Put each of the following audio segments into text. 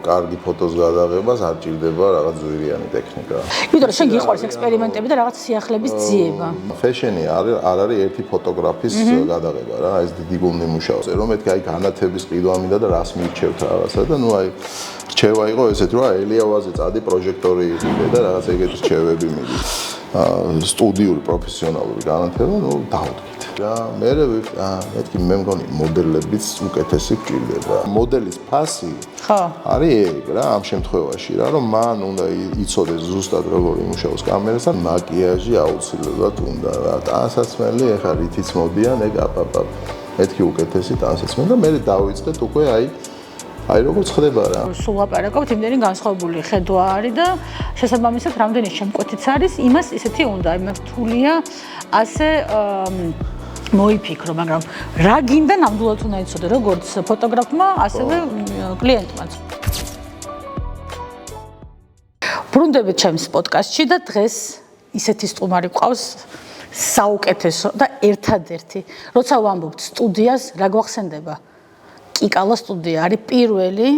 კარგი ფოტოს გადაღებას არ ჭირდება რაღაც ზვირიანი ტექნიკა. იმიტომ რომ შენ გიყვარს ექსპერიმენტები და რაღაც სიახლეების ძიება. ფეშენი არ არის ერთი ფოტოგრაფის გადაღება რა, ეს დიდი გუნდი მუშაობს. რომ მეთქი აი განათების ყიდვა მინდა და რას მირჩევთ რაღაცა და ნუ აი რჩევა იყო ესეთ რომ ელიავაზე წადი პროჟექტორი იყიდე და რაღაც ეგეთი რჩევები მიდი. სტუდიური პროფესიონალური განათება, ნუ დავუდგით. რა, მეთქი მე მგონი მოდელებიც უკეთესი გჭირდება. მოდელის ფასი არის ეგ რა, ამ შემთხვევაში რა, რომ მან უნდა იცოდეს ზუსტად როგორ იმუშაოს კამერასთან, მაკიაჟი აუცილებლად უნდა რა. ტანსაცმელი ეხა რითიც მოდიან, ეგ აპაპ. მეთქი უკეთესი ტანსაცმელი და მე დავიწყეთ უკვე აი როგორ ხდება რა. სულ ლაპარაკობთ იმდენი განსხვავებული ხედვა არის და შესაბამისად რამდენი შემკვეთიც არის, იმას ისეთი უნდა, იმას რთულია ასე მოიფიქრო, მაგრამ რა გინდა ნამდვილად უნდა იცოდე, როგორც ფოტოგრაფმა, ასევე კლიენტმაც. ბრუნდებით ჩემს პოდკასტში და დღეს ისეთი სტუმარი გვყავს საუკეთესო და ერთადერთი. როცა ვამბობთ სტუდიას, რა გვახსენდება? კიკალა სტუდია არის პირველი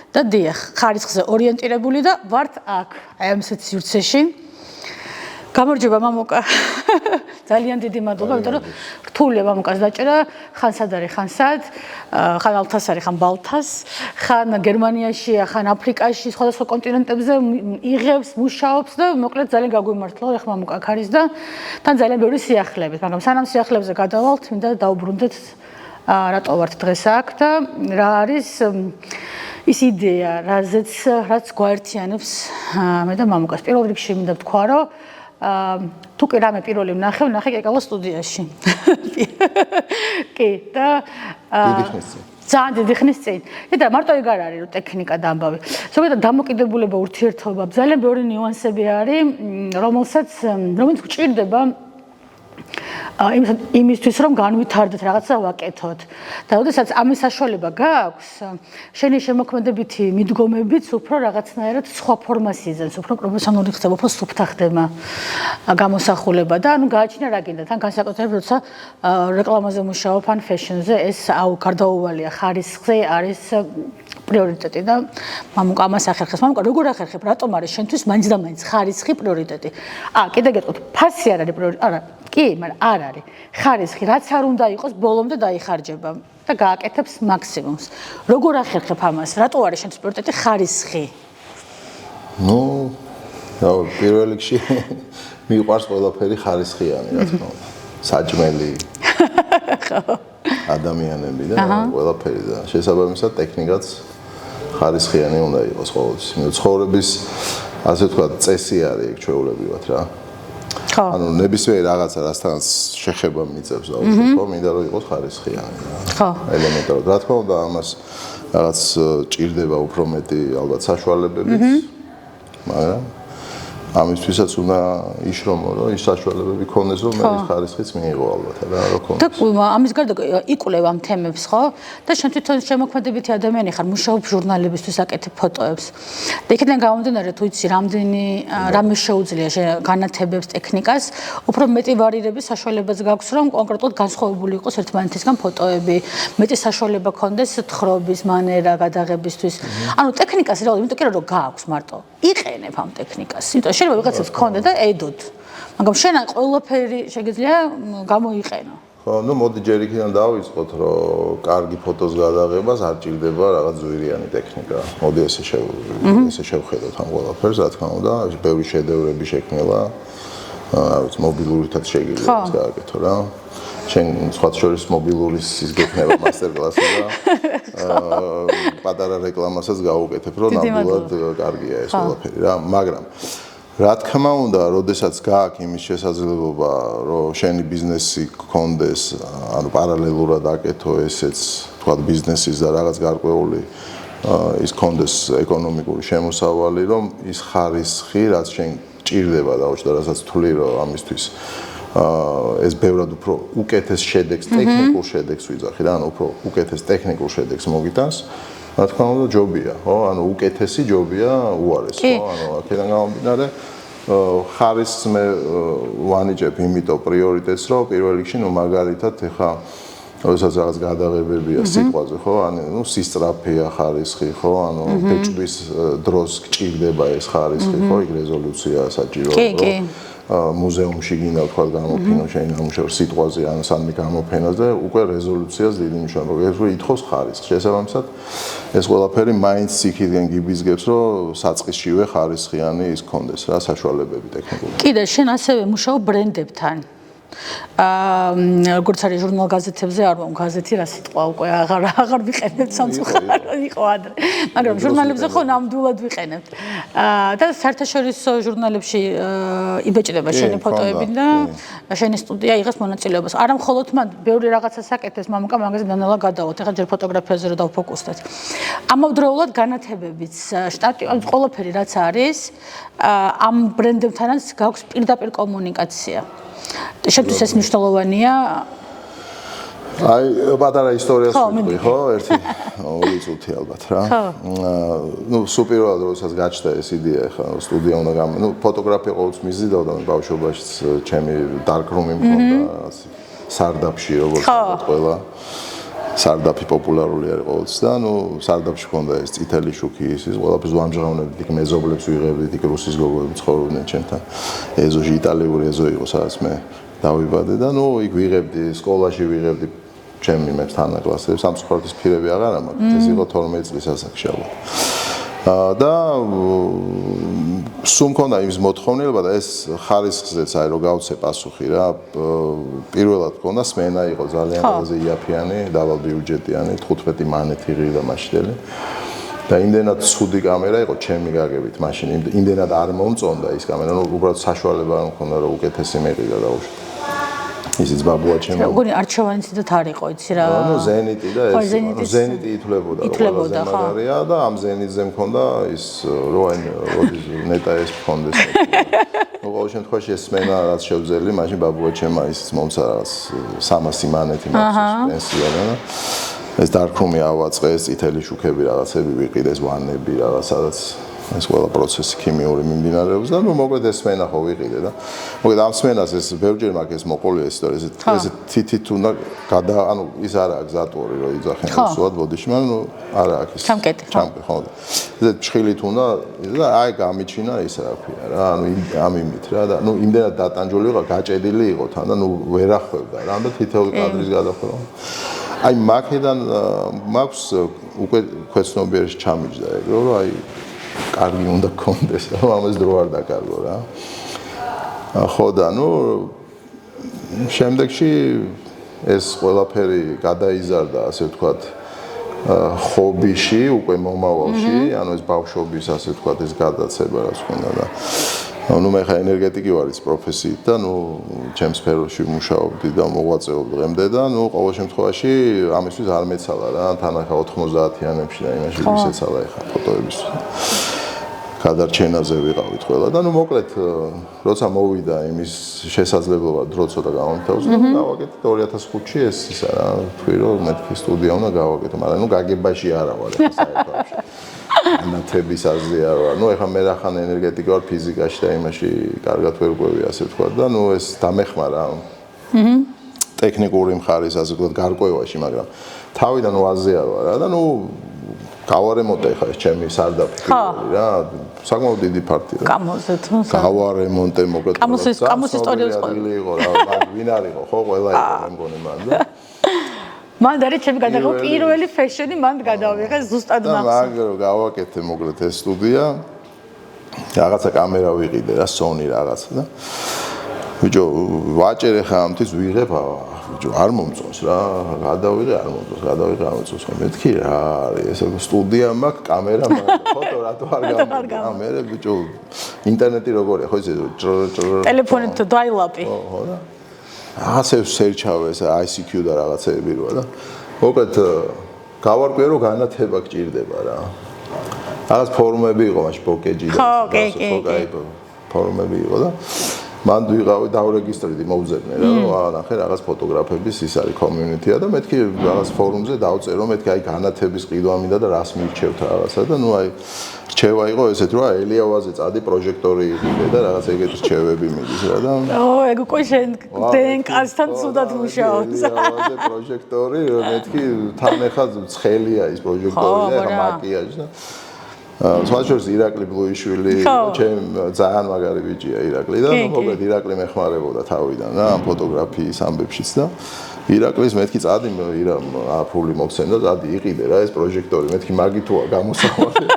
და დიახ, ხარისხზე ორიენტირებული და ვართ აქ, აი ამ სივრცეში. გამარჯობა მამუკა. ძალიან დიდი მადლობა, იმიტომ რომ რთულია მამუკას დაჭერა, ხან სად არის, ხან სად, ხან ალთას არის, ხან ბალთას, ხან გერმანიაშია, ხან აფრიკაში, სხვადასხვა კონტინენტებზე იღებს, მუშაობს და მოკლედ ძალიან გაგვიმართლა, ეხლა მამუკა აქ არის და თან ძალიან ბევრი სიახლეებით, მაგრამ სანამ სიახლეებზე გადავალთ, მინდა დავუბრუნდეთ რატო ვართ დღეს აქ და რა არის ის იდეა, რაც გვაერთიანებს მე და მამუკას. პირველ რიგში მინდა ვთქვა, რომ თუ კი რამე პირველი ვნახე კიკალა სტუდიაში. კი და ძალიან დიდი ხნის წინ. და მარტო ეგ არ არის, რომ ტექნიკა და ამბავი. ზოგადად დამოკიდებულება, ურთიერთობა, ძალიან ბევრი ნიუანსები არის, რომელსაც გვჭირდება იმისთვის რომ განვითარდეთ რაღაცა ვაკეთოთ და ოდესაც ამის საშუალება გააქვს შენი შემოქმედებითი მიდგომებიც უფრო რაღაცნაირად სხვა ფორმას იზენს, უფრო პროფესიონალური ხდება, უფრო სუფთა ხდება გამოსახულება და ანუ გააჩინა რა გინდა თან განსაკუთრებით როცა რეკლამაზე მუშაობ ან ფეშენზე ეს გარდაუვალია ხარისხზე არის პრიორიტეტი და მამუკა ამას ახერხებს. მამუკა როგორ ახერხებ, რატომ არის შენთვის მაინც და მაინც ხარისხი პრიორიტეტი? კიდე გეტყვით, ფასი არ არის პრიორიტეტი, არა, კი, მაგრამ არ არის. ხარისხი, რაც არ უნდა იყოს, ბოლომდე დაიხარჯება და გააკეთებს მაქსიმუმს. როგორ ახერხებ ამას? რატო არის შენთვის პრიორიტეტი ხარისხი? ნუ, პირველ რიგში მიყვარს ყველაფერი ხარისხიანი, რა თქმა უნდა. საჭმელი. ხო. ადამიანები და ყველაფერი და შესაბამისად ტექნიკაც ხარისხიანი უნდა იყოს ყოველთვის. ცხოვრების ასე ვთქვათ წესი არის ეგ ჩვეულებრივად რა. ხო. ანუ ნებისმიერ რაღაცა რასთანაც შეხება მიწევს და უშუალოდ მინდა რომ იყოს ხარისხიანი რა. ხო. ელემენტარულად. რა თქმა უნდა ამას რაღაც ჭირდება უფრო მეტი ალბათ საშუალებებიც. მაგრამ ამისთვისაც უნდა იშრომო, რომ ის საშუალებები ქონდეს, რომ მე ის ხარისხიც მიიღო ალბათ რა, რა ქონდეს. და ამის გარდა იკვლევ ამ თემებს, ხო? და შენ თვითონ შემოქმედებითი ადამიანი ხარ, მუშაობ ჟურნალებისთვის, აკეთებ ფოტოებს. და იქიდან გამომდინარე, თუ იცი, რამე შეუძლია განათებებს, ტექნიკას, უფრო მეტი ვარირების საშუალებაც გაქვს, რომ კონკრეტულად განსხვავებული იყოს ერთმანეთისგან ფოტოები, მეტი საშუალება ქონდეს თხრობის მანერა გადაღებისთვის. ანუ ტექნიკას რა, იმიტომ რომ გააქვს მარტო. იყენებ ამ ტექნიკას. იმიტომ შეიძლება ვიღაცას ქონდა და ედოთ. მაგრამ შენ ყველაფერი შეგიძლია გამოიყენო. ხო, ნუ მოდი ჯერ იქიდან დავიწყოთ, რომ კარგი ფოტოს გადაღებას არ ჭირდება რაღაც ზვირიანი ტექნიკა. მოდი ესე შევხედოთ ამ ყველაფერს, რა თქმა უნდა, ბევრი შედევრები შექმნილა. რა ვიცი, მობილურითაც შეიძლება გააკეთო რა. შენ სხვა შორის მობილურის ის გექნება მასტერკლასი და პატარა რეკლამასაც გაუკეთებ, რომ ნამდვილად კარგია ეს ყველაფერი რა, მაგრამ რა თქმა უნდა, როდესაც გააქვს იმის შესაძლებლობა, რომ შენი ბიზნესი გქონდეს, ანუ პარალელურად აკეთო ესეც, თქვა ბიზნესის და რაღაც გარკვეული ის გქონდეს ეკონომიკური შემოსავალი, რომ ის ხარისხი, რაც შენ ჭირდება და რასაც თვლი, რომ ამისთვის ეს ბევრად უფრო უკეთეს შედეგს, ტექნიკურ შედეგს ვიძახი რა, ანუ უფრო უკეთეს ტექნიკურ შედეგს მოგიტანს. რა თქმა უნდა, ჯობია, ხო? ანუ უკეთესი ჯობია უარეს, ხო? ანუ აქედან გამომდინარე, ხარისხს მე ვანიჭებ იმიტომ პრიორიტეტს, რომ პირველ რიგში, ნუ მაგალითად, ეხა როდესაც რაღაც გადაღებებია სიტყვაზე, ხო? ანუ სისწრაფეა ხარისხი, ხო? ანუ ბეჭდვის დროს გჭირდება ეს ხარისხი, ხო? იქ რეზოლუცია საჭიროა. მუზეუმში გინდა თქვა გამოფინო შენ ნამუშევარ სიტყვაზე ან სამი გამოფენაზე უკვე რეზოლუციას დიდი მნიშვნელობა აქვს რომ ითხოვს ხარისხს შესაბამისად ეს ყველაფერი მაინც იქიდან გიბიზგებს რომ საწყისშივე ხარისხიანი ის კონდეს რა საშუალებები ტექნიკური კიდე შენ ასევე მუშაობ ბრენდებთან როგორც არის ჟურნალ გაზეთებზე არ ვამ გაზეთი რა სიტყვა უკვე აღარ ვიყენებ სამწუხაროდ იყო ადრე მაგრამ ჟურნალებზე ხო ნამდვილად ვიყენებთ და საერთაშორისო ჟურნალებში იბეჭდება შენი ფოტოები და შენი სტუდია იღებს მონაწილეობას არა მხოლოდ მან ბევრი რაღაცას აკეთებს მამუკა მაგაზე დანალა გადავოთ ეხლა ჯერ ფოტოგრაფიაზე რომ დავფოკუსდეთ ამავდროულად განათებებიც შტატი ან ყველაფერი რაც არის ამ ბრენდებთანაც გაქვს პირდაპირ კომუნიკაცია შეთთვის ეს მნიშვნელოვანია აი პატარა ისტორიას ვიტყვი ხო ერთი 2 წუთი ალბათ რა ნუ სუპერულად როდესაც გაჩნდა ეს იდეა ხა სტუდია უნდა ნუ ფოტოგრაფია ყოველთვის მიზიდავდა მე ბავშვობაში ჩემი darkroom-ი მქონდა სარდაფში როგორც ყველა სარდაფი პოპულარული არის ყოველთვის და ნუ სარდაფში მქონდა ეს წითელი შუქი ის ყველაფერს ვამჟღავნებდით იქ მეზობლებს ვიღებდით იქ რუსის გოგოები ცხოვრობდნენ ჩემთან ეზოში იტალიური ეზო იყო სადაც მე დავიბადე და ნუ იქ ვიღებდი სკოლაში ვიღებდი ჩემი მე თანაკლასელებს სამწუხაროდ ის ფირები აღარ მაქვს ეს იყო 12 წლის ასაკში ალბათ და სულ მქონდა იმის მოთხოვნილება და ეს ხარისხზეც აი რომ გავცე პასუხი რა პირველად მქონდა სმენა იყო ძალიან ყველაზე იაფიანი დაბალ ბიუჯეტიანი 15 მანეთი ღირდა მაშინდელი და იმდენად ცუდი კამერა იყო ჩემი გაგებით მაშინ იმდენად არ მომწონდა ის კამერა ნუ უბრალოდ საშუალება არ მქონდა რომ უკეთესი მეყიდა დაუშვათ ისიც ბაბუა ჩემო. როგორი არჩევანიციდად არ იყო, იცი რა. ნუ ზენიტი და ეს ზენიტი ითვლებოდა ყველაზე მაგარია და ამ ზენიტზე მქონდა ის როენ ნეტა ეს მქონდეს. ნუ ყოველ შემთხვევაში ეს სმენა რაც შევძელი, მაშინ ბაბუა ჩემო ის მომცა რაღაც 300 მანეთი მაქვს პენსიონი და ეს darkroom-ი ავაწყეს, წითელი შუქები რაღაცები ვიყიდეს, ვანები რაღაც სადაც ეს ყველა პროცესი ქიმიური მიმდინარეობს და ნუ მოკლედ ეს სმენა ხო ვიყიდე და მოკლედ ამ სმენას ეს ბევრჯერ მაქვს ეს მოყოლია ისტორია ეს თითით უნდა ანუ ის არა აქვს ზატორი რომ იძახენ სულად ბოდიში მაგრამ ნუ არა აქვს ის ჩამკეტი ხო ეს ჩხილით უნდა და აი გამიჩინა ის რა ქვია რა ანუ ამ იმით რა და ნუ იმდენად დატანჯული იყო გაჭედილი იყო თან და ნუ ვერ ახვევდა რა და თითოეული კადრის გადახვევა აი მაქედან მაქვს უკვე ქვეცნობიერში ჩამიჯდა ეგ რომ აი კარგი უნდა კონდეს რა ამას დრო არ დაკარგო რა ხო და ნუ შემდეგში ეს ყველაფერი გადაიზარდა ასე ვთქვათ ხობიში უკვე მომავალში ანუ ეს ბავშვობის ასე ვთქვათ ეს გადაცება რაც ხონდა და ნუ მე ხა ენერგეტიკი ვარ ის პროფესიით და ნუ ჩემ სფეროში მუშაობდი და მოღვაწეობ დღემდე და ნუ ყოველ შემთხვევაში ამისთვის არ მეცალა რა თან ახლა 90-იანებში და იმაში ვისეცალა ახლა ფოტოების გადარჩენაზე ვიყავით ყველა და ნუ მოკლედ როცა მოვიდა იმის შესაძლებლობა დრო ცოტა გამომთავაზა და გავაკეთე 2005-ში ეს ისა რა თქვი რომ მეთქი სტუდია უნდა გავაკეთო მაგრამ ნუ გაგებაში არა ვარ ახლა საერთოდ ანათების აზრი არ ვარ ნუ ეხლა მე რახან ენერგეტიკა ვარ ფიზიკაში და იმაში კარგად ვერ ყვევი ასე თქვა და ნუ ეს დამეხმარა ტექნიკური მხარის ასე ვთქვათ გარკვევაში მაგრამ თავიდან ვაზე არ ვარ და ნუ გავარემონტე ხა ეს ჩემი სარდაფი რა საკმაოდ დიდი ფარტი რა კამოზე თუ გავარემონტე მოკლედ კამოს ისტორია იყო რა ვინ არ იყო ხო ყველა იყო მე მგონი მან და მან არის ჩემი გადაღო პირველი ფეშენი მან გადავიღე ზუსტად მაგ რო გავაკეთე მოკლედ ეს სტუდია რაღაცა კამერა ვიყიდე რა Sony რაღაცა და ბიჭო ვაჭერე ხა ამთვის ვიღებ ბიჭო არ მომწონს რა გადავიღე არ მომწონს მეთქი რა არის ეს სტუდია მაქვს კამერა მაქვს ფოტო რატო არ გამიგა მე ბიჭო ინტერნეტი როგორია ხო იცი ტელეფონით დაილაპი ხო რა რაღაცებს სერჩავე ეს ICQ და რაღაცები როა და მოკლედ გავარკვიე რომ განათება გჭირდება რა რაღაც ფორუმები იყო მაშინ ბოკეჯი და ფორუმები იყო და მან ვიყავი დავრეგისტრირდი მოუძებნე რა ნახე რაღაც ფოტოგრაფების ის არის community-ა და მეთქი რაღაც ფორუმზე დავწერო მეთქი აი განათების ყიდვა მინდა და რას მირჩევთ რაღაცა და ნუ აი რჩევა იყო ესეთ რომ ელიავაზე წადი პროჟექტორი იყიდე და რაღაც ეგეთი რჩევები მიდის რა და ეგ უკვე შენ DNK-სთან ცუდად მუშაობს. ელიავაზე პროჟექტორი მეთქი თან ეხა ცხელია ის პროჟექტორი და ეხა მაკიაჟი და სხვაშორის ირაკლი ბლუიშვილი ჩემ ძალიან მაგარი ბიჭია ირაკლი და მოკლედ ირაკლი მეხმარებოდა თავიდან რა ამ ფოტოგრაფიის ამბებშიც და ირაკლის მეთქი წადი აფული მოგცემ და წადი იყიდე რა ეს პროჟექტორი მეთქი მაგითოა გამოსავალი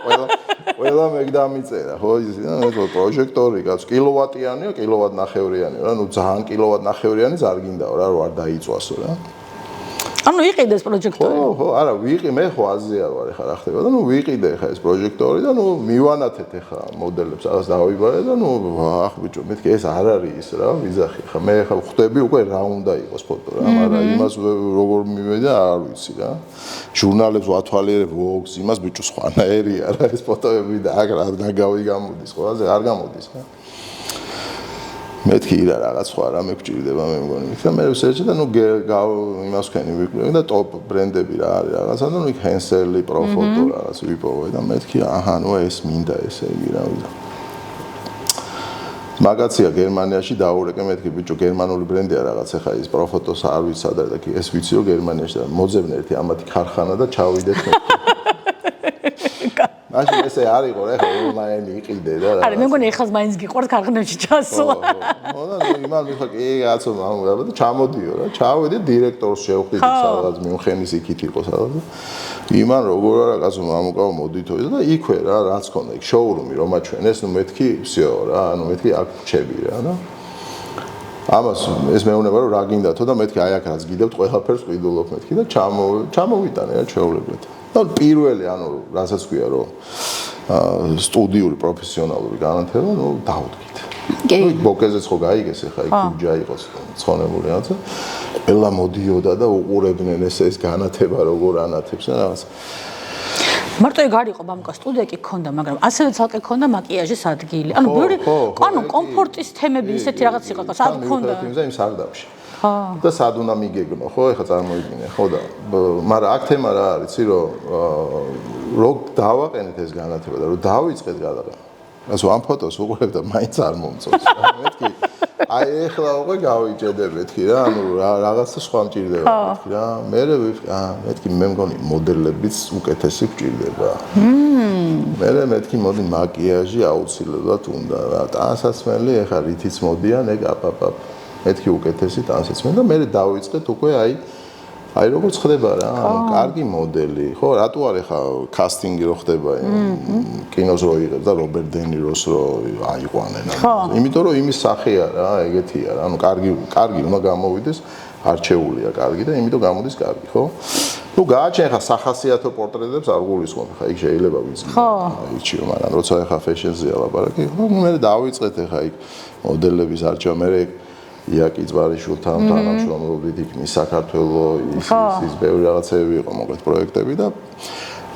ყველა მეგ დამიწერა ხო ის მე პროჟექტორი კაც კილოვატიანია კილოვატნახევრიანია რა ნუ ძალიან კილოვატნახევრიანი ზარ გინდაო რა არ დაიწვასო რა ანუ იყიდეს პროჟექტორი ხო არა მე ხო აზია ვარ ეხა რა ხდება და ნუ ვიყიდე ეხა ეს პროჟექტორი და ნუ მივანათეთ ეხა მოდელებს რაღაც დავიბარე და ნუ ახ ბიჭო მეთქი ეს არ არის ის რა ვიზახი ხა მე ეხა ხვდები უკვე რა უნდა იყოს ფოტო რა მაგრამ იმას როგორ მივედი არ ვიცი რა ჟურნალებს ვათვალიერებ ვოგს იმას ბიჭო სხვანაირია რა ეს ფოტოები და აქ რა ნაგავი გამოდის ყველაზე არ გამოდის რა მეთქი რა რაღაც სხვა რამე გჭირდება მე მგონი და მე ვსერჩი და ნუ იმას ვქენი ვიკლები და ტოპ ბრენდები რა არის რაღაცა და ნუ იქ ჰენსელი პროფოტო რაღაც ვიპოვე და მეთქი აჰა ნუ ეს მინდა ესე იგი რა ვიდა მაგაცია გერმანიაში დაურეკე მეთქი ბიჭო გერმანული ბრენდია რაღაც ახლა ის პროფოტოს არ ვიცი სადა და ეს ვიცი რომ გერმანიაში და მოძებნე ერთი ამათი ქარხანა და ჩავიდეთ მაშინ ესე არ იყო რა ხო ონლაინი იყიდე და არა მე მგონი ეხლა მაინც გიყვართ ქარხნებში ჩასვლა ხო და იმან მიხა კი კაცო მამულა და ჩამოდიო რა ჩავედი დირექტორს შევხვდით სადღაც მიუნხენის იქით იყო სადღაც იმან როგორ არა კაცო მამუკაო მოდითო და იქვე რა რაც ქონდა იქ შოურუმი რომ აჩვენეს ნუ მეთქი всё რა ანუ მეთქი აქ ჩები რა და ამას ეს მეუნება რომ რა გინდათო და მეთქი აი აქ რაც გიდევთ ყველაფერს ყიდულობ მეთქი და ჩამოვიტანე რა ჩეულებრად და პირველი ანუ რასაც ქვია რომ სტუდიური პროფესიონალური განათება ნუ დავდგით. ნუ ბოკეზეც ხო გაიგეს ახლა იქ ჯა იყოს ცხონებული რაღაცა. ყველა მოდიოდა და უყურებდნენ ეს განათება როგორ ანათებს და რაღაც. მარტო ეგ არ იყო მამუკა სტუდია კი ქონდა, მაგრამ ასევე ცალკე ქონდა მაკიაჟის ადგილი. ანუ ბევრი ანუ კომფორტის თემები ისეთი რაღაც იყო, სად ქონდა? იმ სარდაფში. და სად უნდა მიგეგმო, ხო, ეხლა წარმოიდგინე, ხო და მაგრამ აქ თემა რა არის, იცი რომ დავაყენეთ ეს განათება და რომ დავიწყეთ გადაღება. ასე ამ ფოტოს უყურებ და მაინც არ მომწონს. მეთქი აი ეხლა უკვე გავიჭედებ მეთქი რა, ანუ რაღაცა სხვა მჭირდება მეთქი რა. მეთქი მე მგონი მოდელებიც უკეთესი გჭირდება. მეთქი მოდი მაკიაჟი აუცილებლად უნდა რა. ტანსაცმელი ეხლა რითიც მოდიან ეგ აპაპაპ მეთქი უკეთესი ტანსაცმელი და მე დავიწყეთ უკვე აი როგორც ხდება რა, კარგი მოდელი, ხო, რატო არის ხა კასტინგი რო ხდება კინოს რო იღებს და რობერტ დე ნიროს რო აიყვანენ. იმიტომ რომ იმის სახეა რა, ეგეთია რა, ანუ კარგი უნდა გამოვიდეს, არჩეულია კარგი და იმიტომ გამოდის კარგი, ხო? ნუ გააჩენ ხა სახასიათო პორტრეტებს არ გულისხმობ, ხა იქ შეიძლება ვიცი. იქ მაგრამ როცა ხა ფეშენზეა ლაპარაკი, ხო, მე დავიწყეთ ხა იქ მოდელების არჩევა, მე იაკი ძვარიშვილთან თანამშრომლობით იქ მის საქართველოს ის ბევრი რაღაცები იყო მოკლედ პროექტები და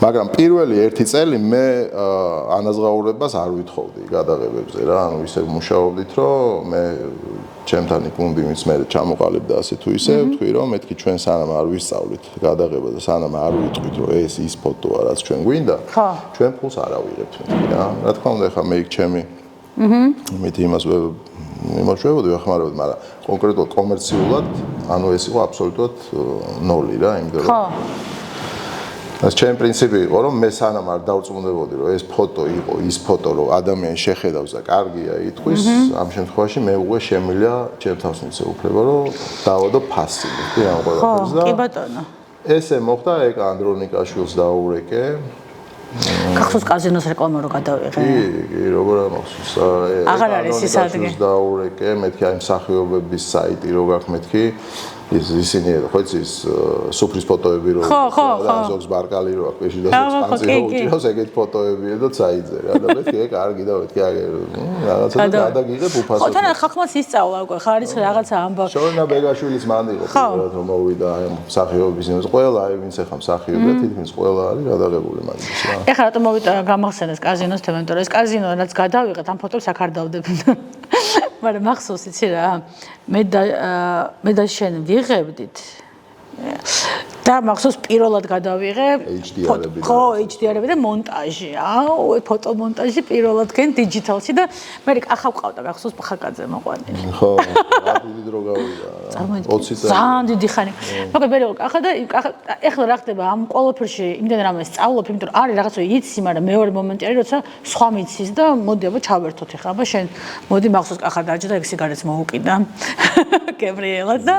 მაგრამ პირველი ერთი წელი მე ანაზღაურებას არ ვითხოვდი გადაღებებზე რა ანუ ისე მუშაობდით რომ მე ჩემთან იქ უნდიმიც მე ჩამოყალიბდა ასე თუ ისე ვთქვი რომ მეთქი ჩვენ სანამ არ ვისწავლით გადაღება და სანამ არ ვიტყვით რომ ეს ის ფოტოა რაც ჩვენ გვინდა ჩვენ ფულს არ ავიღებთ მეთქი რა თქმა უნდა ხა მე იქ ჩემი მით იმას იმოშევოდი ვახმარებოდი, მაგრამ კონკრეტულად კომერციულად, ანუ ეს იყო აბსოლუტურად ნოლი რა, იმიტომ რომ ეს ჩემი პრინციპი იყო, რომ მე სანამ არ დავწმუნდებოდი, რომ ეს ფოტო იყო ის ფოტო, რომ ადამიანი შეხედავს და კარგია იტყვის, ამ შემთხვევაში მე უკვე შემიძლია ჩემ თავს მიცე უფლება, რომ დავადო ფასი, ამ ყველაფერს და კი ბატონო. ესე მოხდა, ეგ ანდრონიკაშვილს დაურეკე. გახსოვს კაზინოს რეკლამა რო გადავიღე? კი, როგორ ამახსოვს. აღარ არის ის ადგილი. დაურეკე, მეთქი აი მსახიობების საიტი რო გაქვს მეთქი ისინი ხო იცის სუფრის ფოტოები რო ზოგს ბარკალი რო აქვს ეში და ზოგს კანცი რო უჭირავს ეგეთ ფოტოებია და საიტზე რა და მეთქი ეგ კარგი და მეთქი რაღაცა გადაგიღებ უფასოდ. ხო თან ხალხმაც ისწავლა უკვე ხარის რაღაცა ამბავი. შორნა ბეგაშვილის მან იყო პირველად რომ მოვიდა აი მსახიობის იმას ყველა აი ვინც ახლა მსახიობია თითქმის ყველა არის გადაღებული მაგის რა. ეხლა რატომ მოვიდა გამახსენეს კაზინოს თემა, იმიტომ რომ ეს კაზინო რაც გადავიღეთ ამ ფოტოს აქ არ დავდებ. მაგრამ მახსოვს იცი რა მე და შენ ვიღებდით და მახსოვს პირველად გადავიღე HDR-ები ხო HDR-ები და მონტაჟი ფოტომონტაჟი პირველად გენ დიჯიტალში და მე ახავ ყავდა გახსოვს ხაკაძე მოყვანილი ხო რა დიდი დრო გავიდა 20 წელი ძალიან დიდი ხანი მაგრამ მე ახლა და ეხლა რა ხდება ამ ყველაფერში იმდენ რამე სწავლობ იმიტომ რომ არის რაღაცა იცი მაგრამ მეორე მომენტი არის როცა სხვა მიცის და მოდი აბა ჩავერთოთ ეხლა აბა შენ მოდი მახსოვს ახლა დაჯდა და სიგარეტს მოუკიდა გებრიელად და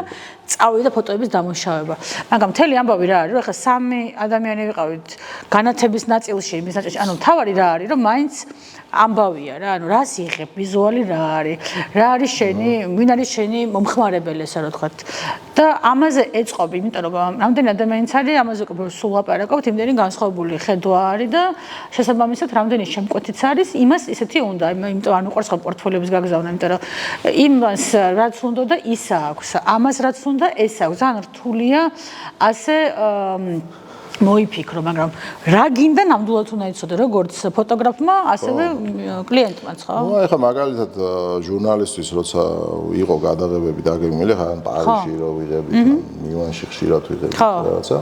წავიდა ფოტოების დამუშავება მაგრამ მთელი ამბავი რა არის რომ ახლა სამი ადამიანი ვიყავით განათების ნაწილში იმის ნაწილში ანუ თავარი რა არის რომ მაინც ამბავია რა ანუ რას იღებ ვიზუალი რა არის შენი ვინ არის შენი მომხმარებელი ესე რა თქვა და ამაზე ეწყობ იმიტომ რომ რამდენი ადამიანიც არის ამაზე სულ ლაპარაკობთ იმდენი განსხვავებული ხედვა არის და შესაბამისად რამდენი შემკვეთიც არის იმას ისეთი უნდა იმიტომ ანუ ყურს ხო პორტფოლიოების გაგზავნა იმიტომ რომ იმას რაც უნდა და ის აქვს ამას რაც უნდა ეს აქვს ძალიან რთულია ასე მოიფიქრო, მაგრამ რა გინდა ნამდვილად უნდა იცოდე, როგორც ფოტოგრაფმა, ასევე კლიენტმაც, ხო? ნუ ეხლა მაგალითად ჟურნალისტვის როცა იყო გადაღებები დაგეგმილი, ხა პარიზში რო ვიღებთ, მილანში ხშირად ვიღებთ რაღაცა.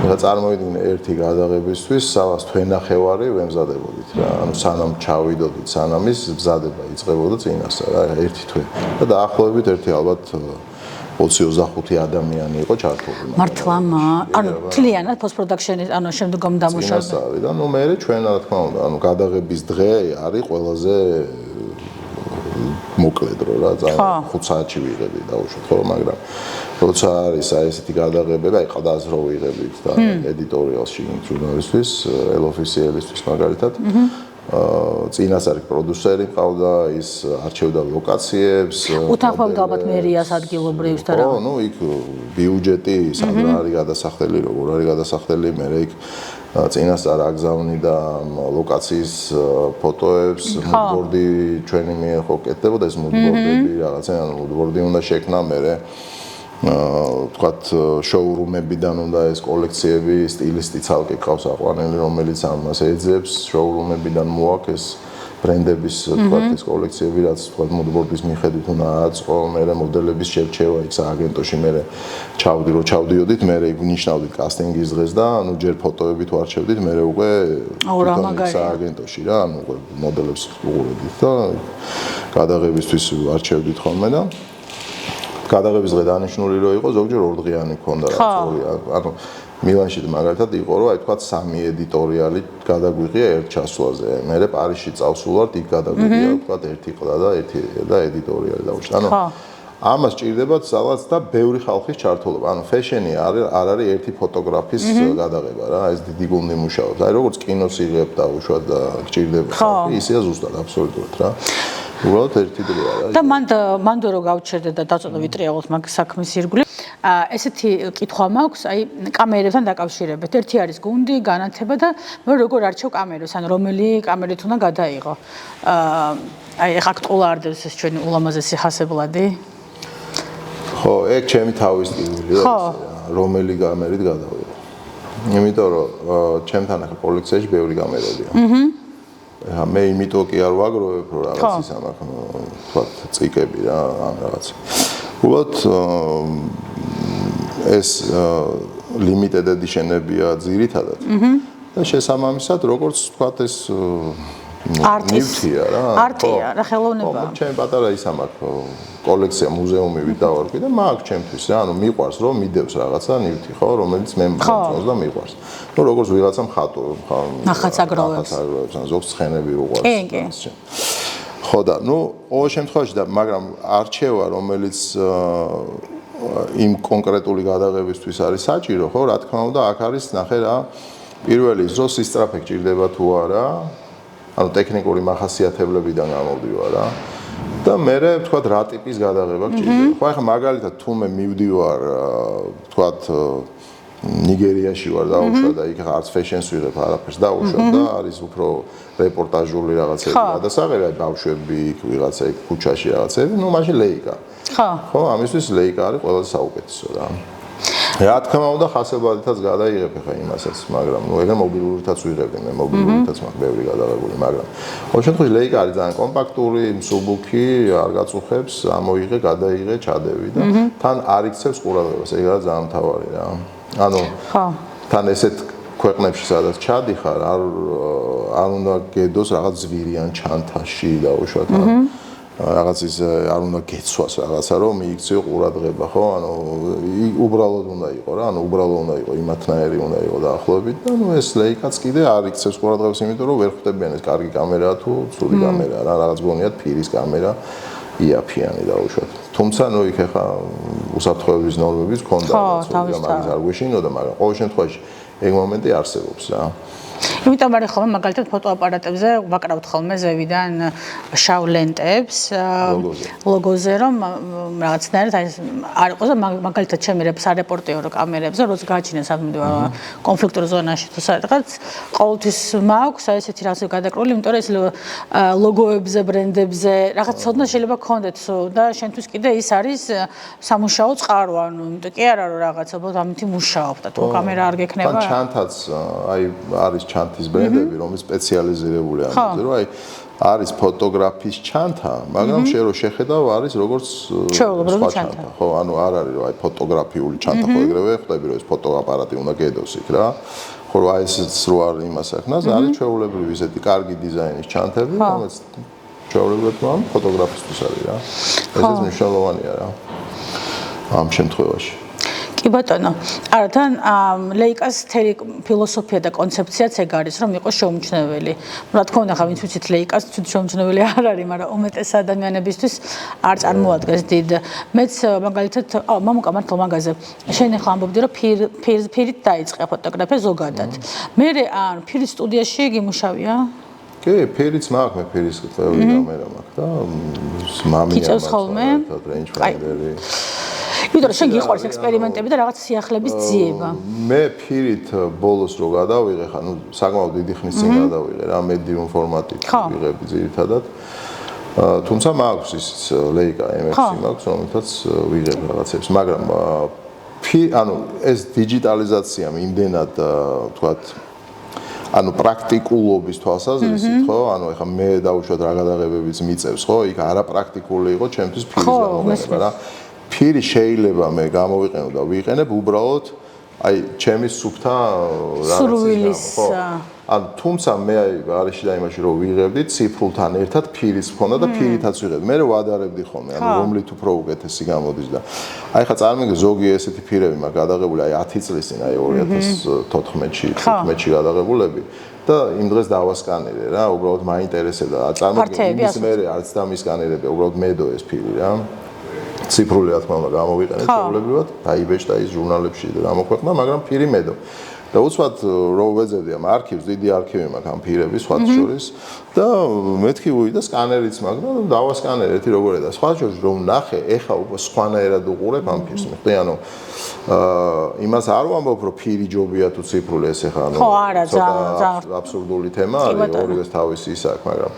ეხლა წარმოვიდგინე ერთი გადაღებისთვის, სადაც თვენახევარი ვემზადებოდით რა. ანუ სანამ ჩავიდოდით, სანამ ის მზადება იწყებოდა წინასწარ, რა, ერთი თვე. და დაახლოებით ერთი ალბათ 20-25 ადამიანი იყო ჩართული. მართლა, ანუ თლიანად post-production-ის, ანუ შემდგომ დამუშავება. და ნუ მე ჩვენ რა თქმა უნდა, ანუ გადაღების დღე არის ყველაზე მოკლე დრო რა, ძალიან 5 საათში ვიღები დაუშვათ ხო, მაგრამ როცა არის აი ესეთი გადაღებები, აი ყდას რო ვიღებით და ედიტორიალში ჟურნალისტვის, ელ-ოფიციალისტვის მაგალითად წინასწარი პროდიუსერი ყავდა, ის არჩევდა ლოკაციებს, უთანხმობდა ალბათ მერიას ადგილობრივს და რა. ხო, ნუ იქ ბიუჯეტი სადღა არის გადასახდელი, როგორ არის გადასახდელი, მე იქ წინასწარ აგზავნიდა ლოკაციის ფოტოებს, მუდბორდი ჩვენი მიერ ხო კეთდებოდა ეს მუდბორდები რაღაცა, ანუ მუდბორდი უნდა შექმნა მე ვთქვათ შოურუმებიდან უნდა ეს კოლექციები, სტილისტი ცალკე ყავს აყვანილი, რომელიც ამას ეძებს, შოურუმებიდან მოაქვს ეს ბრენდების ვთქვათ ეს კოლექციები, რაც ვთქვათ მოდბორდის მიხედვით უნდა აწყო, მე მოდელების შერჩევა იქ სააგენტოში მე ჩავდიოდით, მე ნიშნავდით კასტინგის დღეს და ანუ ჯერ ფოტოებით ვარჩევდით, მე უკვე სააგენტოში რა, ანუ უკვე მოდელებს უყურებდით და გადაღებისთვის ვარჩევდით ხოლმე და გადაღების დღე დანიშნული რო იყო, ზოგჯერ 2 დღიანი მქონდა რა, ანუ მილანში მაგალითად იყო რომ აი თქვა 3 ედიტორიალი გადაგვიღია ერთ ჩასვლაზე. მე პარიზში წავსულვართ, იქ გადაგვიღია თქვა ერთი ყდა და ერთი და ედიტორიალი დაუშვა. ანუ ამას ჭირდებათ ძალაც და ბევრი ხალხის ჩართულობა. ანუ ფეშენი არ არის ერთი ფოტოგრაფის გადაღება რა, ეს დიდი გუნდი მუშაობს. აი როგორც კინოს იღებ და უშვა და ჭირდება ხალხი, ისეა ზუსტად აბსოლუტურად რა. უბრალოდ ერთი დრო არა. და მანდ რო გავჩერდე და დაწონა ვიტრიალოთ მაგ საქმის ირგვლივ. ესეთი კითხვა მაქვს, აი კამერებთან დაკავშირებით. ერთი არის გუნდი, განათება და მე როგორ არჩევ კამერებს, ან რომელი კამერით უნდა გადაიღო. აი ეხა აქტულა არდებს ეს ჩვენი ულამაზესი ხასებლადი. ხო, ეგ ჩემი თავის სტილია, რომელი კამერით გადავიღო. იმიტომ რომ ჩემთან ახლა კოლექციაში ბევრი კამერებია. ახლა მე იმიტომ კი არ ვაგროვებ, რომ რაღაც ის ამაქვს, თქვათ, წიკები რა, ან რაღაც. უბრალოდ ეს limited edition-ებია ძირითადად. და შესაბამისად, როგორც თქვათ, ეს ნივთია რა. არტია, რა ხელოვნება. ჩემი პატარა ის ამაქვს, კოლექცია მუზეუმივით დავარქვი და მაგ ჩემთვის რა, ანუ მიყვარს რომ მიდევს რაღაცა ნივთი ხო, რომელიც მე მომწონს და მიყვარს. ნუ როგორც ვიღაცა ნახატსაგროვებს, ან ზოგს ცხენები უყვარს. ხო და ნუ ყოველ შემთხვევაში და მაგრამ არჩევა რომელიც იმ კონკრეტული გადაღებისთვის არის საჭირო, ხო, რა თქმა უნდა, აქ არის ნახე რა, პირველი ის რომ სისწრაფე გჭირდება თუ არა, ანუ ტექნიკური მახასიათებლებიდან გამოვდივარ რა. და მე ვთქვათ რა ტიპის გადაღება გჭირდება. ხო, ახლა მაგალითად თუ მე მივდივარ, ვთქვათ ნიგერიაში ვარ დაუშვა და იქ არც ფეშენს ვიღებ, არაფერს დაუშვა და არის უფრო რეპორტაჟული რაღაცები გადასაღები, აი ბავშვები იქ ვიღაცა იქ ქუჩაში რაღაცები, ნუ მაშინ ლეიკა. ხო, ამისთვის ლეიკა არის ყველაზე საუკეთესო რა. რა თქმა უნდა, ხასებადითაც გადაიღებ ხა იმასაც, მაგრამ ნუ ეგრე მობილურითაც ვიღებდი, მე მობილურითაც მაქვს ბევრი გადაღებული, მაგრამ ყოველ შემთხვევაში ლეიკა არის ძალიან კომპაქტური, მსუბუქი, არ გაწუხებს, ამოიღე, გადაიღე, ჩადევი და თან არ იქცევს ყურადღებას, ეგ არის ძალიან მთავარი რა. ანუ თან ესეთ ქვეყნებში სადაც ჩადიხარ არ უნდა გედოს რაღაც ზვირიან ჩანთაში დაუშვათ რაღაც ის არ უნდა გეცვას რაღაცა რომ მიიქციო ყურადღება ხო ანუ უბრალოდ უნდა იყო რა ანუ უბრალოდ უნდა იყო იმათნაირი უნდა იყო დაახლოებით და ნუ ეს ლეიკაც კიდე არ იქცევს ყურადღებას იმიტომ რომ ვერ ხვდებიან ეს კარგი კამერაა თუ ცუდი კამერაა რა რაღაც გონიათ ფირის კამერა იაფიანი დაუშვათ თუმცა ნუ იქ ახლა უსაფრთხოების ნორმებიც ქონდა მაგის არ გვეშინოდა მაგრამ ყოველ შემთხვევაში ეგ მომენტი არსებობს რა იმიტომ არის ხოლმე მაგალითად ფოტოაპარატებზე ვაკრავთ ხოლმე ზევიდან შავ ლენტებს ლოგოზე რომ რაღაცნაირად არ იყოს მაგალითად ჩემი სარეპორტიორო კამერებზე როცა გააჩინეს კონფლიქტურ ზონაში თუ სადღაც ყოველთვის მაქვს ესეთი რაღაცა გადაკრული იმიტომ რომ ეს ლოგოებზე ბრენდებზე რაღაც ცოდნა შეიძლება გქონდეთ და შენთვის კიდე ის არის სამუშაო წყარო ანუ იმიტომ კი არა რომ რაღაცა ამით მუშაობ და თუ კამერა არ გექნება თან ჩანთაც აი არის ჩანთის ბრენდები რომელიც სპეციალიზირებული ამაზე რომ აი არის ფოტოგრაფის ჩანთა მაგრამ შენ რო შეხედავ არის როგორც სხვა ჩანთა ხო ანუ არ არის რომ აი ფოტოგრაფიული ჩანთა ხო ეგრევე ხვდები რომ ეს ფოტოაპარატი უნდა გედოს იქ რა ხო რომ აი ესეც რო არ იმას ახნას არის ჩვეულებრივი ესეთი კარგი დიზაინის ჩანთები რომელიც ჩვეულებრივად ამ ფოტოგრაფისთვის არის რა ესეც მნიშვნელოვანია რა ამ შემთხვევაში კი ბატონო, არა თან ლეიკას თერი ფილოსოფია და კონცეფციაც ეგ არის, რომ იყოს შეუმჩნეველი. რა თქმა უნდა, ვინც ვიცით ლეიკას შეუმჩნეველი არ არის, მაგრამ უმეტეს ადამიანებისთვის არ წარმოადგენს დიდ. მეც მაგალითად, მამუკა მართლა მაგაზე. შენ ახლა ამბობდი, რომ ფირით დაიწყე ფოტოგრაფია ზოგადად. მე ან ფირის სტუდიაში გიმუშავია? კი, ფირიც მაქვს, მე ფირის ყველი კამერა მაქვს და მამია მაქვს, რენჯფაინდერი. იმიტომ რომ შენ გიყვარს ექსპერიმენტები და რაღაც სიახლების ძიება. მე ფირით ბოლოს რო გადავიღე, ხა ნუ საკმაოდ დიდი ხნის წინ გადავიღე რა, medium format-ით ვიღები ძირითადად. თუმცა მაქვს ის ლეიკა MX მაქვს, რომელთაც ვიღებ რაღაცებს, მაგრამ ანუ ეს დიჯიტალიზაცია იმდენად ვთქვათ ანუ პრაქტიკულობის თვალსაზრისით ხო ანუ ეხლა მე დავუშვათ რა გადაღებებიც მიწევს ხო იქ არაპრაქტიკული იყო ჩემთვის ფირის გამოყენება რა ფირი შეიძლება მე გამოვიყენო და ვიყენებ უბრალოდ აი ჩემი სუფთა რაღაცის ხო ან თუმცა მე არის და იმაში რომ ვიღებდი ციფრულთან ერთად ფირის მქონდა და ფირითაც ვიღებდი მე ვადარებდი ხოლმე ანუ რომლით უფრო უკეთესი გამოდის და აი ხა წარმოგიდგენ ზოგი ესეთი ფირები მაქვს გადაღებული აი 10 წლის წინ აი 2014-ში 15-ში გადაღებულები და იმ დღეს დავასკანერე რა უბრალოდ მაინტერესებდა წარმოგიდგენ იმის მერე არც და მისკანერები უბრალოდ მედო ეს ფირი რა ციფრული რა თქმა უნდა გამოვიყენე ჩვეულებრივად დაიბეჭდა ის ჟურნალებში და გამოქვეყნდა მაგრამ ფირი მედო და უცბად რო ვეძებდი ამ არქივს დიდი არქივი მაქვს ამ ფირების სხვა შორის და მეთქი ვუვიდა სკანერიც მაქვს და დავასკანერე ერთი როგორია და სხვა შორის რომ ნახე ეხა სხვანაირად უყურებ ამ ფირს მე ანუ იმას არ ვამბობ რომ ფირი ჯობია თუ ციფრული ეს ეხა ანუ ხო არა ძალიან აბსურდული თემა არის ორივეს თავისი ის აქვს მაგრამ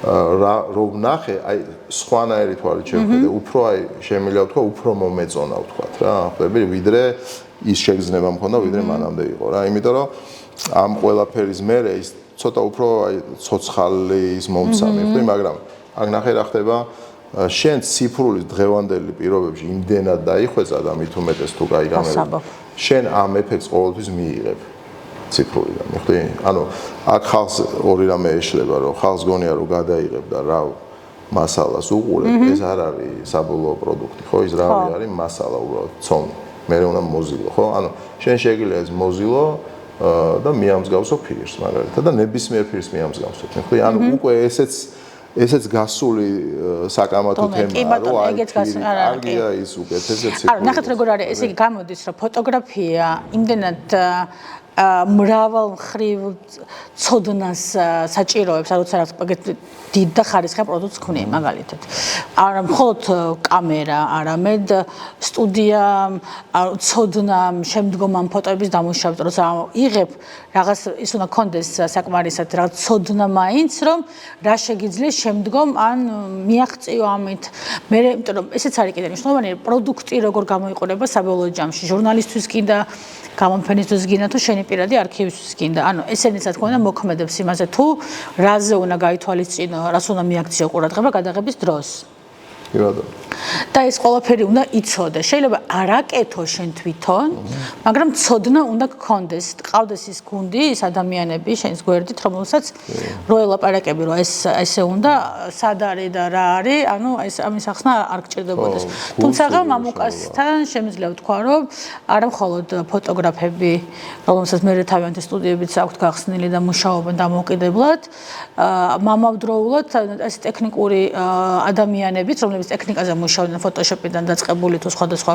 რომ ნახე აი სხვანაირი თვალით შევხედე უფრო აი შემიძლია ვთქვა უფრო მომეწონა ვთქვათ რა ხვდები ვიდრე ის შეგრძნება მქონდა ვიდრე მანამდე იყო რა იმიტომ რომ ამ ყველაფერის მერე ის ცოტა უფრო აი ცოცხალი ის მომცამი ხვდი მაგრამ აქ ნახე რა ხდება შენ ციფრულის დღევანდელი პირობებში იმდენად დაიხვეწა და მით უმეტეს თუ კაი გამერა შენ ამ ეფექტს ყოველთვის მიიღებ ციფრულიდან მიხვდი ანუ აქ ხალხს ორი რამე ეშლება რომ ხალხს გონია რომ გადაიღებ და რა მასალას უყურებ ეს არ არის საბოლოო პროდუქტი ხო ის რავი არის მასალა უბრალოდ ცომი მე უნდა მოზილო ხო ანუ შენ შეგიძლია ეს მოზილო და მიამსგავსო ფირს მაგალითად და ნებისმიერ ფირს მიამსგავსო მიხვდი ანუ უკვე ესეც გასული საკამათო თემაა რომ კარგია ის უკეთესია ციფრული არა ნახეთ როგორ არის ესე იგი გამოდის რომ ფოტოგრაფია იმდენად მრავალ მხრივ ცოდნას საჭიროებს, როცა რაღაც დიდ და ხარისხიან პროდუქტს ქონია მაგალითად. არა მხოლოდ კამერა, არამედ სტუდია, ცოდნა, შემდგომ ამ ფოტოების დამუშავება, როცა იღებ რაღაც ის უნდა კონდეს საკმარისად რაღაც ცოდნა მაინც, რომ რა შეგიძლია შემდგომ ან მიაღწიო ამით. მე იმიტომ რომ ესეც არის კიდე მნიშვნელოვანი პროდუქტი როგორ გამოიყურება საბოლოო ჯამში, ჟურნალისტვის კიდე გამომფენისთვის გინდა თუ შენი პირადი არქივისთვის გინდა. ანუ ესენი რა თქმა უნდა მოქმედებს იმაზე თუ რაზე უნდა გაითვალისწინო, რას უნდა მიაქციო ყურადღება გადაღების დროს. კი ბატონო. და ეს ყველაფერი უნდა იცოდე. შეიძლება არ აკეთო შენ თვითონ, მაგრამ ცოდნა უნდა გქონდეს. გყავდეს ის გუნდი, ის ადამიანები შენს გვერდით, რომელსაც რო ელაპარაკები, რომ ესე უნდა, სად არის და რა არის, ანუ ეს ამის ახსნა არ გჭირდებოდეს. თუმცა მამუკასთან შემიძლია ვთქვა, რომ არა მხოლოდ ფოტოგრაფები, რომელსაც მე თავიანთი სტუდიებიც აქვთ გახსნილი და მუშაობენ დამოუკიდებლად, მამავდროულად ეს ტექნიკური ადამიანებიც, რომლებიც ტექნიკაზე მუშაობენ, ფოტოშოპიდან დაწყებული თუ სხვადასხვა,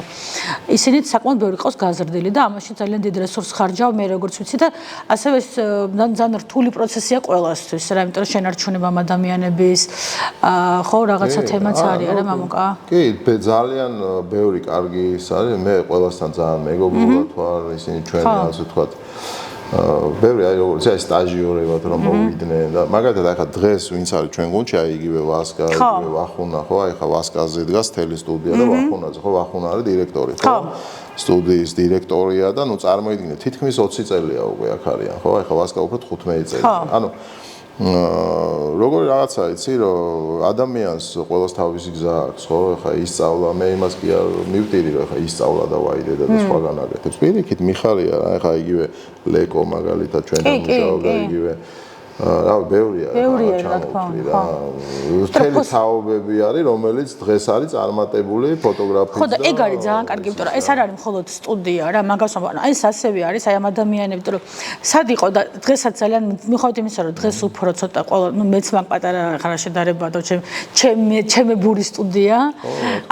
ისინიც საკმაოდ ბევრი ყავს გაზრდილი და ამაში ძალიან დიდ რესურსს ხარჯავ მე როგორც ვიცი და ასევე ეს ძალიან რთული პროცესია ყველასთვის, რა, იმიტომ რომ შენარჩუნება ამ ადამიანების ხო რაღაცა თემაც არის არა მამუკა? კი, ძალიან ბევრი კარგი ის არის, მე ყველასთან ძალიან მეგობრულად ვარ, ისინი ჩვენი ასე ვთქვათ ბევრი აი როგორც აი სტაჟიორებად რომ მოვიდნენ და მაგალითად ახლა დღეს ვინც არის ჩვენ გუნდში აი იგივე ვასკა, იგივე ვახუნა ხო აი ხა ვასკაზე დგას თელი სტუდია და ვახუნაზე ხო ვახუნა არის დირექტორი ხო სტუდიის დირექტორია და ნუ წარმოიდგინე თითქმის 20 წელია უკვე აქ არიან ხო აი ხა ვასკა უფრო 15 წელი ანუ როგორი რაღაცა იცი რომ ადამიანს ყოველს თავისი გზა აქვს ხო ხა ისწავლა მე იმას კი არ მივტირი რომ ხა ისწავლა და ვაიდე და სხვაგან აკეთებს პირიქით მიხარია რა ხა იგივე ლეკო მაგალითად ჩვენთან მუშაობდა იგივე რა ბევრია ჩამოვთვლი რა მთელი თაობები არის რომელიც დღეს არის წარმატებული ფოტოგრაფიის ხო და ეგ არის ძალიან კარგი იმიტომ რომ ეს არ არის მხოლოდ სტუდია რა მაგას ვამბობ აი ეს ასევე არის აი ამ ადამიანები იმიტომ რომ სად იყო და დღესაც ძალიან მიხვდით იმისა რომ დღეს უფრო ცოტა ყველა ნუ მეც მაგ პატარა ხარა შედარება და ჩემი ბური სტუდია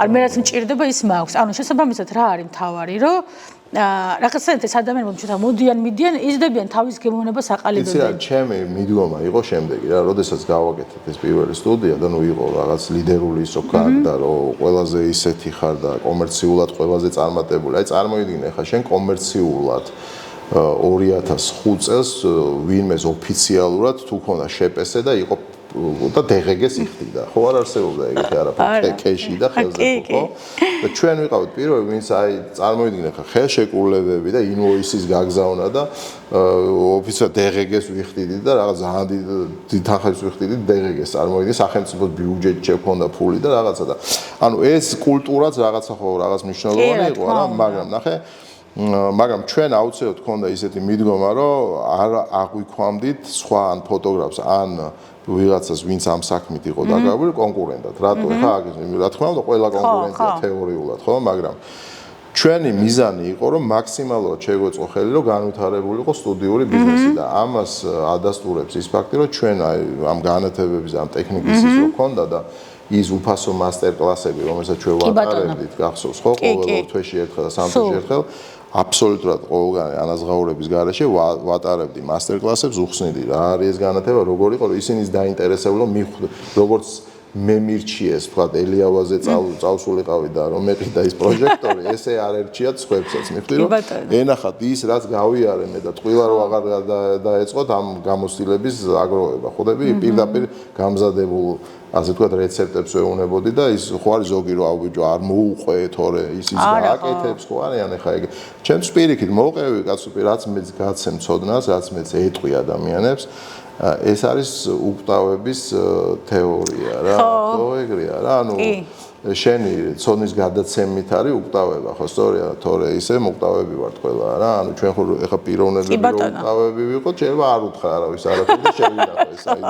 არ მე რაც მჭირდება ის მაქვს ანუ შესაბამისად რა არის მთავარი რომ რაღაცა ეს ადამიანები ჩვენ მოდიან იზრდებიან თავის გემოვნებას აყალიბებენ. იცი რა, ჩემი მიდგომა იყო შემდეგი რა, როდესაც გავაკეთეთ ეს პირველი სტუდია და ნუ იყო რაღაც ლიდერული ისო კარგი და რომ ყველაზე ისეთი ხარ და კომერციულად ყველაზე წარმატებული. აი წარმოიდგინე ხა შენ კომერციულად 2005 წელს ვინმეს ოფიციალურად თუ ქონდა შეპესე და იყო და DGG-ს იხდიდა. ხო არ არსებობდა ეგეთი არაფერი კეში და ხელზე ხო? და ჩვენ ვიყავით პირველი ვინც აი წარმოიდგინე ხა ხელშეკრულებები და ინვოისის გაგზავნა და ოფიციალ DGG-ს ვიხდიდით და რაღაც ძალიან დიდ თანხებს ვიხდიდით DGG-ს წარმოიდგინე სახელმწიფოს ბიუჯეტი შექონდა ფული და რაღაცა და ანუ ეს კულტურაც რაღაცა ხო რაღაც მნიშვნელოვანი იყო რა მაგრამ ნახე მაგრამ ჩვენ აუცილებლად ქონდა ისეთი მიდგომა რომ არ აღვიქვამდით სხვა ან ფოტოგრაფს ან ვიღაცას ვინც ამ საქმით იყო დაკავებული კონკურენტად რატო ხა რა თქმა უნდა ყველა კონკურენტია თეორიულად ხო მაგრამ ჩვენი მიზანი იყო რომ მაქსიმალურად შეგვეწყო ხელი რომ განვითარებული იყო სტუდიური ბიზნესი და ამას ადასტურებს ის ფაქტი რომ ჩვენ ამ განათებების ამ ტექნიკის ის რო ქონდა და ის უფასო მასტერ კლასები რომელსაც ჩვენ ვატარებდით გახსოვს ხო ყოველ თვეში ერთხელ და სამ თვეში ერთხელ აბსოლუტურად ყოველგანი ანაზღაურების გარეშე ვატარებდი მასტერ კლასებს უხსნიდი რა არის ეს განათება როგორ იყო რომ ისინიც დაინტერესებულო მივხვდი როგორც მე მირჩიეს თქვა ელიავაზე წავსულიყავი და რომ მეყიდა ის პროჟექტორი ესე არ ერჩიათ სხვებსაც მივხვდი რომ ენახათ ის რაც გავიარე მე და ტყუილა რო აღარ დაეწყოთ ამ გამოცდილების აგროვება ხვდები პირდაპირ გამზადებულ ასე თქვა რეცეპტებს ვეუნებოდი და ის ხო არის ზოგი რო აუვიჯო არ მოუყვე თორე ის გააკეთებს ხო არიან ეხა ეგ ჩემს პირიქით მოვყევი კაცო რაც მეც გაცემ ცოდნას რაც მეც ეტყვი ადამიანებს ეს არის უკტავების თეორია რა ხო ეგრეა რა ანუ შენი ცოდნის გადაცემით არის უკტავება ხო სწორია თორე ისე მოკტავები ვართ ყველა რა ანუ ჩვენ ხო ეხა პიროვნებები უკტავები ვიყოთ შეიძლება არ უთხრა არავის არაფერი და შევინახო ეს აი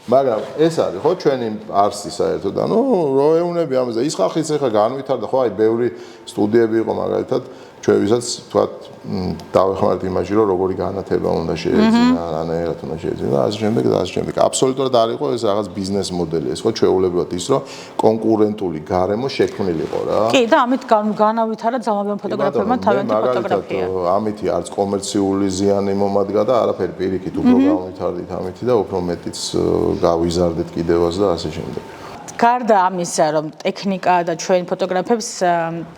მაგრამ ეს არის ხო ჩვენი არსი საერთოდ ანუ რო ეუნები ამაზე ის ხალხიც ეხა განვითარდა ხო აი ბევრი სტუდიები იყო მაგალითად ჩვენ ვისაც თქვა დავეხმართ იმაში რომ როგორი განათება უნდა შეეძინა რანაირად უნდა შეეძინა და ასე შემდეგ და ასე შემდეგ აბსოლუტურად არ იყო ეს რაღაც ბიზნეს მოდელი ეს ხო ჩვეულებრივად ის რომ კონკურენტული გარემო შექმნილიყო რა კი და ამით განავითარა ძალადობრივ ფოტოგრაფერმა თავიანთი ფოტოგრაფია ამითი არც კომერციული ზიანი მომადგა და არაფერი პირიქით უფრო განვითარდით ამითი და უფრო მეტიც გავიზარდეთ კიდევაც და ასე შემდეგ გარდა ამისა რომ ტექნიკა და ჩვენ ფოტოგრაფებს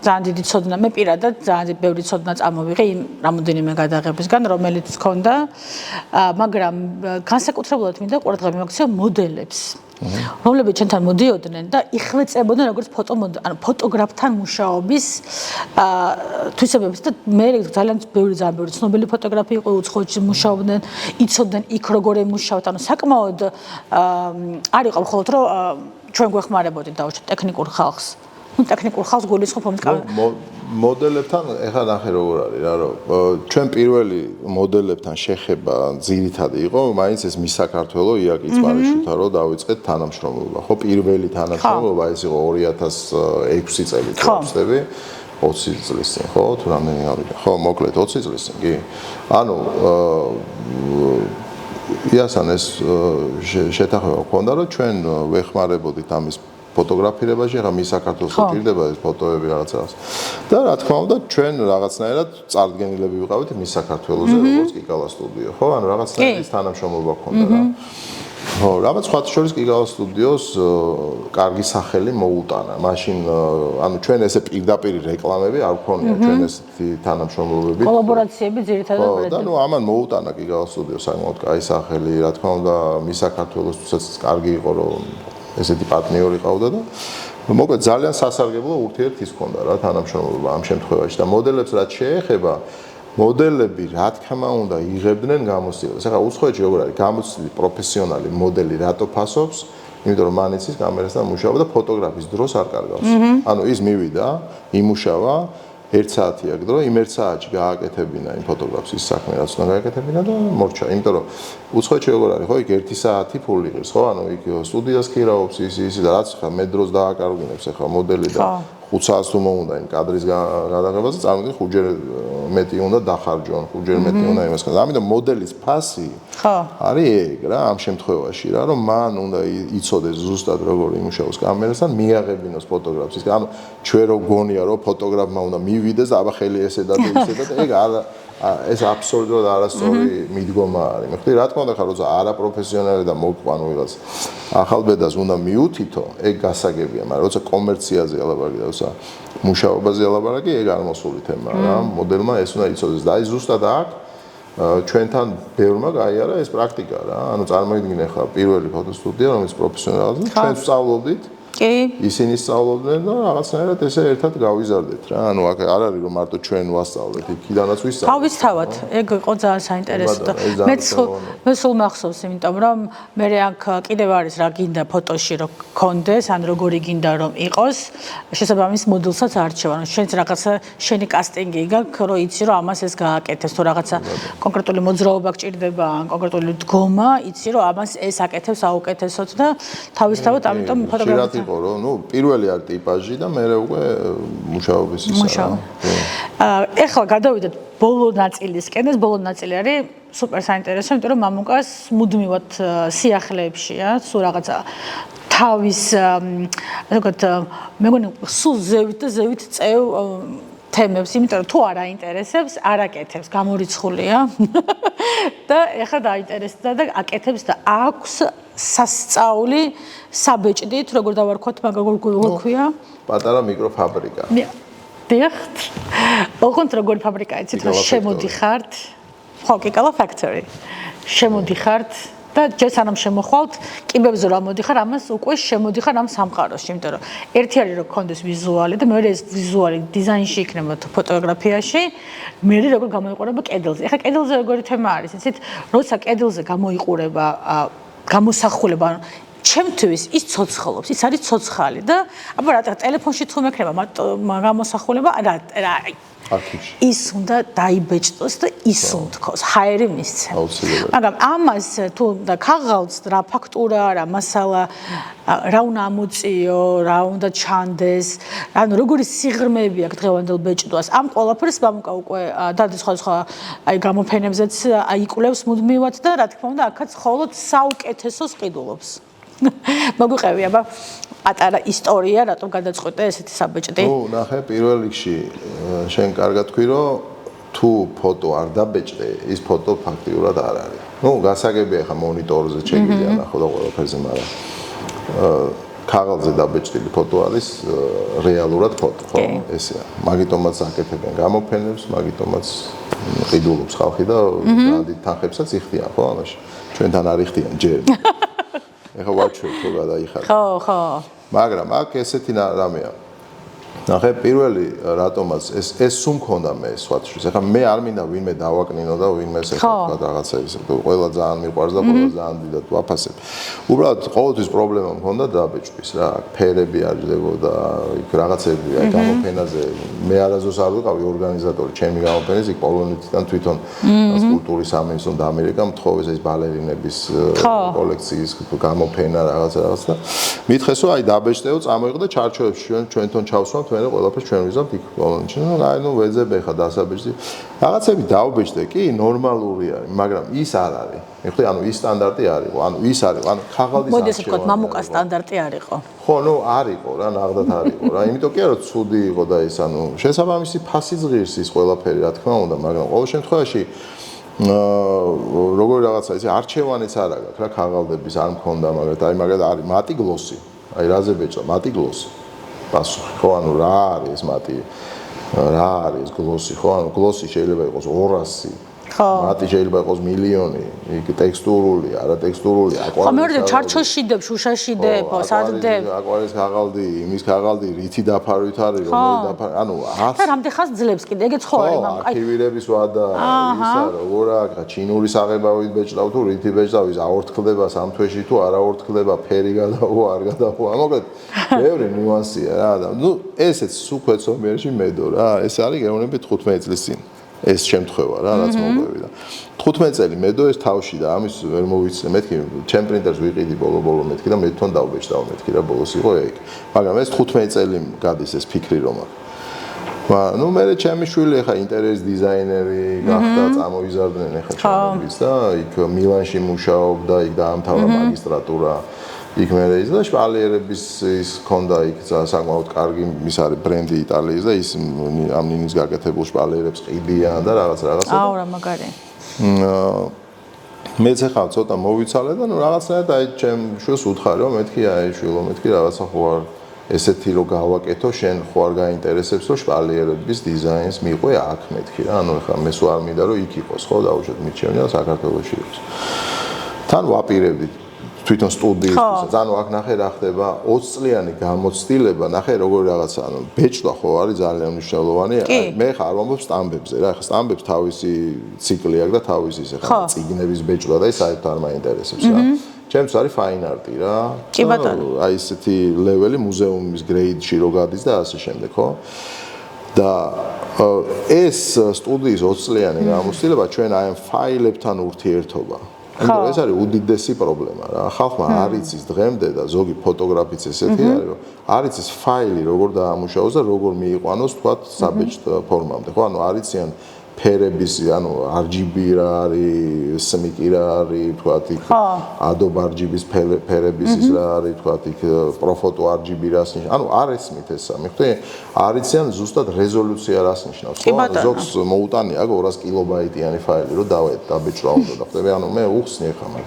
ძალიან დიდი ცოდნა მე პირადად ძალიან ბევრი ცოდნა წამოვიღე იმ რამოდენიმე გადაღებისგან რომელიც ჰქონდა მაგრამ განსაკუთრებულად მინდა ყურადღება მივაქციო მოდელებს რომლებიც ჩვენთან მოდიოდნენ და იხვეწებოდნენ როგორც ფოტოგრაფთან მუშაობის თვისებებს და მე ძალიან ბევრი ცნობილი ფოტოგრაფი იყო უცხოეთში მუშაობდნენ იცოდნენ იქ როგორ ემუშავათ ანუ საკმაოდ არ იყო მხოლოდ რომ ჩვენ გვეხმარებოდით დაუშვათ ტექნიკურ ხალხს ნუ ტექნიკურ ხალხს გულისხმობ მოდელებთან ეხლა ნახე როგორ არის რა რომ ჩვენ პირველი მოდელებთან შეხება ძირითადი იყო მაინც ეს მის საქართველო იაკი წყარიშვილთან რომ დავიწყეთ თანამშრომლობა ხო პირველი თანამშრომლობა ეს იყო 2006 წელი ვწდები 20 წლის წინ ხო თუ რამდენი გავიდა ხო მოკლედ 20 წლის წინ კი ანუ იასან ეს შეთანხმება გქონდა რომ ჩვენ ვეხმარებოდით ამის ფოტოგრაფირებაში, ახლა მის საქართველოს გჭირდება ეს ფოტოები რაღაცას. და რა თქმა უნდა, ჩვენ რაღაცნაირად წარდგენილები ვიყავით მის საქართველოსზე, როგორც კიკალა სტუდიო, ხო? ანუ რაღაცნაირად ის თანამშრომლობა გქონდა რა. ხო, რაღაც სხვათა შორის კიკალა სტუდიოს კარგი სახელი მოუტანა. მაშინ ანუ ჩვენ ესე პირდაპირ რეკლამები არ გქონია, ჩვენ ესეთი თანამშრომლობები. კოლაბორაციები ძირითადად ხო, და ნუ ამან მოუტანა კიკალა სტუდიოს საკმაოდ კაი სახელი, რა თქმა უნდა, მის საქართველოსაც კარგი იყო რომ ესეთი პარტნიორი ყავდა და მოკლედ ძალიან სასარგებლო ურთიერთის ჰქონდა რა თანამშრომლობა ამ შემთხვევაში და მოდელებს რაც შეეხება მოდელები რა თქმა უნდა იღებდნენ გამოცდილებას. ახლა უცხოეთში როგორ არის გამოცდილი პროფესიონალი მოდელი რატო ფასობს? იმიტომ რომ მან იცის კამერასთან მუშაობა და ფოტოგრაფის დროს არ კარგავს. ანუ ის მივიდა, იმუშავა 1 საათი აქ დრო, იმ 1 საათში გააკეთებინა იმ ფოტოგრაფს ის საქმე რაც უნდა გააკეთებინა და მორჩა. იმიტომ რომ უცხოეთში როგორ არის, ხო, იქ 1 საათი ფული ღირს, ხო? ანუ იქ სტუდიას ხირავობს ის და რაც ხა მე დროს დააკარგინებს ახლა მოდელი და 5 საათს თუ მოუნდა იმ კადრის გადაღებაზე, წარმოგიდგენთ 5 ჯერ მეტი უნდა დახარჯონ, 5 ჯერ მეტი უნდა იმას කරოს. ამიტომ მოდელის ფასი არის ეგ რა ამ შემთხვევაში რა, რომ მან უნდა იცოდეს ზუსტად როგორ იმუშაოს კამერასთან, მიაღებინოს ფოტოგრაფს. ანუ ჩვენ რო გონია რომ ფოტოგრაფმა უნდა მივიდეს და აბა ხელი ესე და ისე და ეგ ეს აბსოლუტურად არასწორი მიდგომა არის. მე ხდი რა თქმა უნდა ხარ როცა არაპროფესიონალი და მოყვანო ვიღაც ახალბედას უნდა მიუთითო, ეგ გასაგებია, მაგრამ როცა კომერციაზე ალაპარაკი და როცა მუშაობაზე ალაპარაკი, ეგ არ მოსული თემა რა. მოდელმა ეს უნდა იცოდეს და აი ზუსტად აქ ჩვენთან ბევრმა გაიარა ეს პრაქტიკა რა. ანუ წარმოგიდგინე ხა პირველი ფოტოსტუდია, რომელიც პროფესიონალიზმი, ჩვენ ვსწავლობდით კი ისინი სწავლობდნენ და რაღაცნაირად ესე ერთად გავიზარდეთ რა. ანუ აქ არ არის რომ მარტო ჩვენ ვასწავლეთ, იქიდანაც ვისწავლეთ. თავისთავად, ეგ იყო ძალიან საინტერესო და მე სულ მახსოვს, იმიტომ რომ მე აქ კიდევ არის რა გინდა ფოტოში რომ გქონდეს, ან როგორი გინდა რომ იყოს, შესაბამის მოდელსაც არჩევ. ანუ შენც რაღაცა შენი კასტინგი გაქვს, რომ იცი რომ ამას ეს გააკეთეს, თუ რაღაცა კონკრეტული მოძრაობა გჭირდება, ან კონკრეტული დგომა, იცი რომ ამას ეს აკეთებს აუკეთესოთ და თავისთავად ამიტომ ფოტოგრაფია რომ ნუ პირველი არ ტიპაჟი და მე უკვე მუშაობის ისა. ეხლა გადავიდეთ ბოლო ნაწილისკენ. ეს ბოლო ნაწილი არის სუპერ საინტერესო, იმიტომ რომ მამუკას მუდმივად სიახლეებშია, სულ რაღაცა თავის ასე ვთქვათ, მე მგონი სულ ზევით და ზევით წევ თემებს, იმიტომ რომ თუ არ აინტერესებს, არ აკეთებს, გამორიცხულია. და ეხლა დაინტერესდა და აკეთებს და აქვს სასწაული საბეჭდით, როგორ დავარქვათ, მაგ როგორ გვქვია? პატარა მიკროფაბრიკა. დიახთ. ოღონდ როგორ ფაბრიკა იცით, რომ შემოდიხართ. ხო, კიკალა factory. შემოდიხართ და ჯერ სანამ შემოხვალთ, კიბებზე რა მოდიხარ, ამას უკვე შემოდიხარ ამ სამყაროში, იმიტომ რომ ერთი არის რომ გქონდეს ვიზუალი და მეორე ეს ვიზუალი დიზაინში იქნება თუ ფოტოგრაფიაში, მეორე როგორ გამოიყურება კედელზე. ეხლა კედელზე როგორი თემა არის, იცით, როცა კედელზე გამოიყურება გამოსახულება, ჩემთვის ის ცოცხლობს, ის არის ცოცხალი და აბა რა ტელეფონში თუ მექნება გამოსახულება, რა ის უნდა დაიბეჭდოს და ის უნდქოს, ჰაერი მისცემ. მაგრამ ამას თუ და ქაღალდს რა ფაქტურა, რა მასალა, რა უნდა ამოწიო, რა უნდა ჩანდეს, ანუ როგორი სიღრმეები აქვს დღევანდელ ბეჭდვას. ამ ყველაფერს მამუკა უკვე დადის სხვა აი გამოფენებზეც აიკვლევს მუდმივად და რა თქმა უნდა, აქაც მხოლოდ საუკეთესოს ყიდულობს. მოგვიყევი აბა პატარა ისტორია, რატომ გადაწყვეტე ესეთი საბეჭდი? ნუ ნახე, პირველ რიგში შენ კარგად თქვი, რომ თუ ფოტო არ დაბეჭდე, ის ფოტო ფაქტიურად არ არის. ნუ გასაგებია ხა მონიტორზე შეგვიძლია ნახო და ყველაფერზე, მაგრამ ქაღალდზე დაბეჭდილი ფოტო არის რეალურად ფოტო, ხო? ესეა. მაგიტომაც აკეთებენ გამოფენებს, მაგიტომაც ყიდულობს ხალხი და დიდ თანხებსაც იხდიან, ხო, ამაში. ჩვენთან არ იხდიან ჯერ. ეხლა ვაჩვენ თუ გადაიხარ. ხო, ხო. მაგრამ აქ ესეთი რამეა. ნახე პირველი რატომაც ეს სულ მქონდა მე სხვათვის. ეხლა მე არ მინდა ვინმე დავაკნინო და ვინმე ეხლა რაღაცა ისე. ყველა ძალიან მიყვარს და ყველა ძალიან დიდად ვაფასებ. უბრალოდ ყოველთვის პრობლემა მქონდა დაბეჭდის რა. ფერები არ ჯდებოდა, იქ რაღაცები, აი გამოფენაზე მე არასდროს არ ვიყავი ორგანიზატორი ჩემი გამოფენის, იქ პოლონეთიდან თვითონ სკულპტურის სამინისტრომ დაამერიკა მთხოვეს ეს ბალერინების კოლექციის გამოფენა რაღაცა და მითხეს რომ აი დაბეჭდეო წამოიღო და ჩარჩოებში ჩვენთან ჩავსვამთ მე ყველაფერს ჩვენ ვიზამთ იქ პოლონეთში. აი ნუ ვეძებ ეხა დასაბეჭდი. რაღაცები დავბეჭდე კი ნორმალური არის, მაგრამ ის არ არის. მიხდი ანუ ის სტანდარტი არ იყო, ანუ ის არის, ანუ ხაღალდის მოდი ესე ვთქვათ, მამუკა სტანდარტი არ იყო. ხო, ნუ არ იყო რა, ნაღდათ არ იყო რა. იმიტომ კი არა ცუდი იყო და ის ანუ შესაბამისი ფასი ზღირს ის ყველაფერი რა თქმა უნდა, მაგრამ ყოველ შემთხვევაში როგორი რაღაცა ისე არჩევანიც არ აქვს რა ხაღალდების არ მქონდა, მაგრამ აი მაგალითად არის მატი გლოსი. აი რაზე ბეჭდა მატი გლოსი. პასუხი ხო ანუ რა არის ეს მატი რა არის გლოსი ხო ანუ გლოსი შეიძლება იყოს 200 ხო მატი შეიძლება იყოს მილიონი იქ ტექსტურული არა ტექსტურული აკვარელი ხო მეორე ჩარჩოში დებ შუშაში დებ სადდებ აკვარელის ხაღალდი იმის ხაღალდი რითი დაფარვით არის რომელი დაფარი ანუ და რამდენ ხანს ძლებს კიდე ეგეც ხო არის მამკა არქივირების ვადა ისა როგორ აქ ჩინური საღებავით ბეჭდავ თუ რითი ბეჭდავ ის აორთქლდება სამ თვეში თუ არ აორთქლდება ფერი გადავა არ გადავა მოკლედ ბევრი ნიუანსია რა და ნუ ესეც სუქეცომიერში მედო რა ეს არის გეუბნები 15 წლის წინ ეს შემთხვევა რა რაც მოგვევიდა 15 წელი მედო ეს თავში და ამის ვერ მოვიცნე მეთქი ჩემ პრინტერს ვიყიდი ბოლო მეთქი და მე თვითონ დავბეჭდავ მეთქი რა ბოლოს იყო ეგ მაგრამ ეს 15 წელი გადის ეს ფიქრი რომ აქვს ნუ მე ჩემი შვილი ხა ინტერიერის დიზაინერი გახდა წამოიზარდნენ ხა ჩემთვის და იქ მილანში მუშაობდა იქ დაამთავრა მაგისტრატურა იქ მე ის და შპალიერების ის ქონდა იქ საკმაოდ კარგი ის არის ბრენდი იტალიის და ის ამ ნინის გაკეთებულ შპალიერებს ყიდიან და რაღაცა აუ რა მაგარი მეც ახლა ცოტა მოვიცალე და ნუ რაღაცნაირად აი ჩემ შვილს უთხარი რომ მეთქი აი შვილო მეთქი რაღაცა ხო არ ესეთი რო გავაკეთო შენ ხო არ გაინტერესებს რომ შპალიერების დიზაინს მიყვე აქ მეთქი რა ანუ ახლა მე სულ არ მინდა რომ იქ იყოს ხო დაუშვათ მიჩვენია საქართველოში იყოს თან ვაპირებდით თვითონ სტუდიისთვის ანუ აქ ნახე რა ხდება 20 წლიანი გამოცდილება ნახე როგორი რაღაცა ანუ ბეჭდა ხო არის ძალიან მნიშვნელოვანი მე ხარ ვამბობ სტამბებზე რა ხა სტამბებს თავისი ციკლი აქვს და თავისი ისე ხა წიგნების ბეჭდა და ის საერთოდ არ მაინტერესებს რა ჩემს არის ფაინ არტი რა კი ბატონო აი ესეთი ლეველი მუზეუმის გრეიდში რო გადის და ასე შემდეგ ხო და ეს სტუდიის 20 წლიანი გამოცდილება ჩვენ აი ამ ფაილებთან ურთიერთობა ანუ ეს არის უდიდესი პრობლემა რა. ხალხმა არ იცის დღემდე და ზოგი ფოტოგრაფიც ესეთი არის, რომ არ იცის ფაილი როგორ დაამუშავოს და როგორ მიიყვანოს თქვათ საბეჭდ ფორმამდე. ხო, ანუ არ იციან ფერების, ანუ RGB რა არის, SMIC რა არის, თქვათ იქ Adobe RGB-ის ფერების ის რა არის, თქვათ იქ Profoto RGB რას ნიშნავს. ანუ არ ესმით ეს სამი, ხვდები? არ იციან ზუსტად რეზოლუცია რას ნიშნავს. ხო, ზოგს მოუტანია 200 კილობაიტიანი ფაილი, რომ დაბეჭდა უნდა და ხვდები? ანუ მე უხსნი ხა მაგ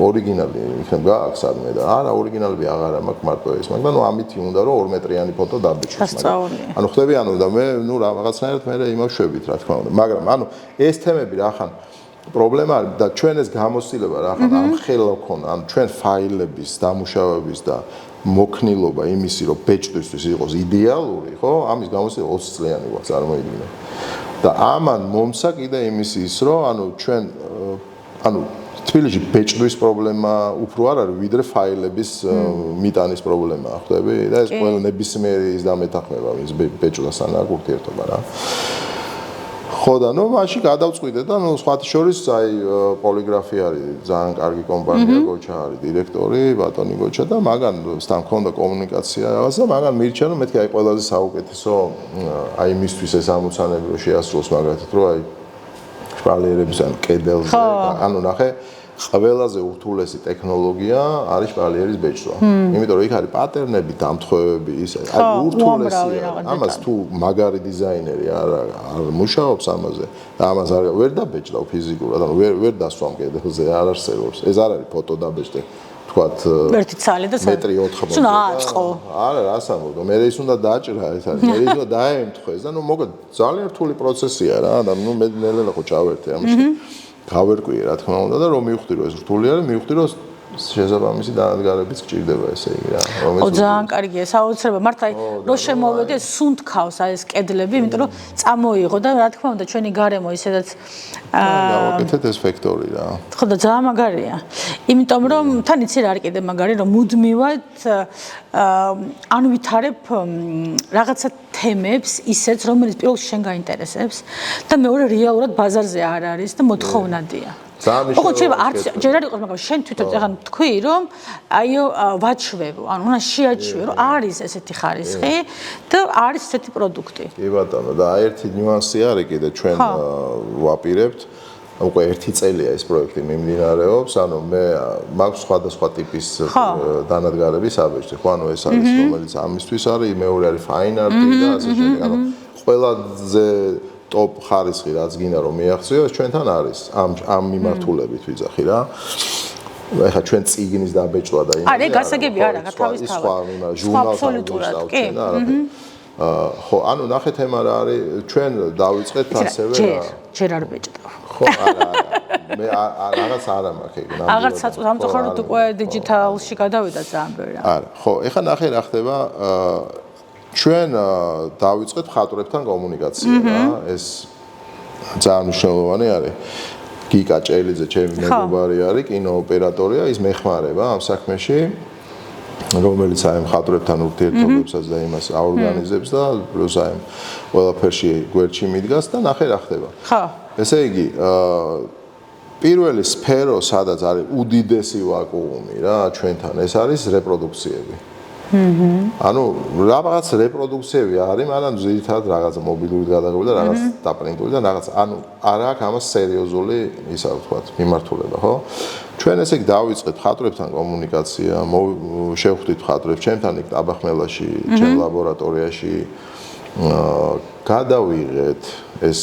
ორიგინალი იქნებ გააქვს ადმე და არა ორიგინალები აღარა მაქვს მარტო ეს, მაგრამ ნუ ამითი უნდა რომ 2 მეტრიანი ფოტო დაბეჭდეს, მაგრამ ანუ ხვდები? ანუ და მე ნუ რაღაცნაირად მე იმავშვებით რა თქმა უნდა. მაგრამ ანუ ეს თემები რა ხან პრობლემა არის და ჩვენ ეს გამოცდილება რა ხან ამ ხელა ქონა ან ჩვენ ფაილების დამუშავების და მოქნილობა იმისი რომ ბეჭდვისთვის იყოს იდეალური ხო ამის გამოცდილება 20 წლიანი გვაქვს წარმოიდგინე და ამან მომცა კიდე იმისი ის რომ ანუ ჩვენ ანუ თბილისში ბეჭდვის პრობლემა უფრო არ არის ვიდრე ფაილების მიტანის პრობლემაა ხვდები და ეს ყველა ნებისმიერი ის დამეთანხმება ის ბეჭდვასთან აქვს ურთიერთობა რა ხო და ნუ მაშინ გადავწყვიტე და ნუ სხვათა შორის აი პოლიგრაფი არის ძალიან კარგი კომპანია გოჩა არის დირექტორი ბატონი გოჩა და მაგან სთან მქონდა კომუნიკაცია რაღაც და მაგან მირჩა რომ მეთქი აი ყველაზე საუკეთესო აი მისთვის ეს ამოცანები რომ შეასრულოს მაგათად რომ აი შპალიერების ან კედელზე ანუ ნახე ყველაზე ურთულესი ტექნოლოგია არის შპალიერის ბეჭდვა. იმიტომ რომ იქ არის პატერნები, დამთხოვები, ისე აი ურთულესია. ამას თუ მაგარი დიზაინერი არ მუშაობს ამაზე და ამას არ ვერ დაბეჭდავ ფიზიკურად, ანუ ვერ დასვამ კედელზე, არ არსებობს. ეს არ არის ფოტო დაბეჭდე. თქვათ ერთი ცალი და მეტრი 80. უნდა აწყო. არა, რას ამბობ, მე ის უნდა დაჭრა ეს არის. მე ის უნდა დაემთხო ეს და ნუ მოკლედ ძალიან რთული პროცესია რა და ნუ მე ნელა ხო ჩავერთე ამაში. გავერკვიე რა თქმა უნდა და რომ მივხვდი რომ ეს რთული არის, მივხვდი რომ შესაბამისი დანადგარებიც გჭირდება ესე იგი რა. ძალიან კარგია, საოცრება. მართლა რო შემოვედი სუნთქავს აი ეს კედლები, იმიტომ რომ წამოიღო და რა თქმა უნდა ჩვენი გარემო ისედაც გავაკეთეთ ეს ფაქტორი რა. ხო და ძალიან მაგარია. იმიტომ რომ თან იცი რა არის კიდე მაგარი, რომ მუდმივად ანვითარებ რაღაცა თემებს ისეთ, რომელიც პირველში შენ გაინტერესებს და მეორე რეალურად ბაზარზე არ არის და მოთხოვნადია. ოღონდ შეიძლება არც ჯერ არ იყოს, მაგრამ შენ თვითონ ახლა თქვი, რომ აიო ვაჩვევო, ანუ უნდა შეაჩვევო, რომ არის ესეთი ხარისხი და არის ესეთი პროდუქტი. კი ბატონო, და ერთი ნიუანსი არის კიდე ჩვენ ვაპირებთ. უკვე 1 წელია ეს პროექტი მიმდინარეობს, ანუ მე მაქვს სხვადასხვა ტიპის დანადგარების აბეჭდი. ხო, ანუ ეს არის რომელიც ამისთვის არის, მეორე არის fine art და ასე შემდეგ. ანუ ყველაზე ტოპ ხარისხი რაც გინდა რომ მიაღწიო, ჩვენთან არის ამ მიმართულებით ვიძახი რა. ეხლა ჩვენ წიგნის დაბეჭდვა და არა, გასაგები არა, თავისთავად. ჟურნალს დავწერთ და არაფერი. ხო, ანუ ნახეთ ემა რა არის, ჩვენ დავიწყეთ ასევე რა. ჯერ არ ბეჭდავ. ხო, არა. მე რაღაც არა მაქვს ეგ. აღარ სამწუხაროდ უკვე დიჯიტალში გადავიდა ძალიან ბევრი რა. არა, ხო, ეხლა ნახე რა ხდება, ჩვენ დავიწყეთ მხატვრებთან კომუნიკაცია რა. ეს ძალიან მნიშვნელოვანი არის. გიკა ჭელიძე ჩემი მეგობარი არის, კინოოპერატორია, ის მეხმარება ამ საქმეში. რომელიც აი მხატვრებთან ურთიერთობებსაც და იმას აორგანიზებს და პლუს აი ყველაფერში გვერდში მიდგას და ნახე რა ხდება. ხო. ესე იგი, პირველი სფერო, სადაც არის უდიდესი ვაკუუმი რა ჩვენთან, ეს არის რეპროდუქციები. ანუ რაღაც რეპროდუქციები არის, მაგრამ ძირითადად რაღაც მობილური გადაღება და რაღაც დაპრინტული და რაღაც, ანუ არ აქვს ამას სერიოზული ისა ვთქვათ, მიმართულება, ხო? ჩვენ ესე იგი დავიწყეთ მხატვრებთან კომუნიკაცია, შევხვდით მხატვრებს ჩემთან იქ აბახმელაში, ჩემ ლაბორატორიაში, გადავიღეთ ეს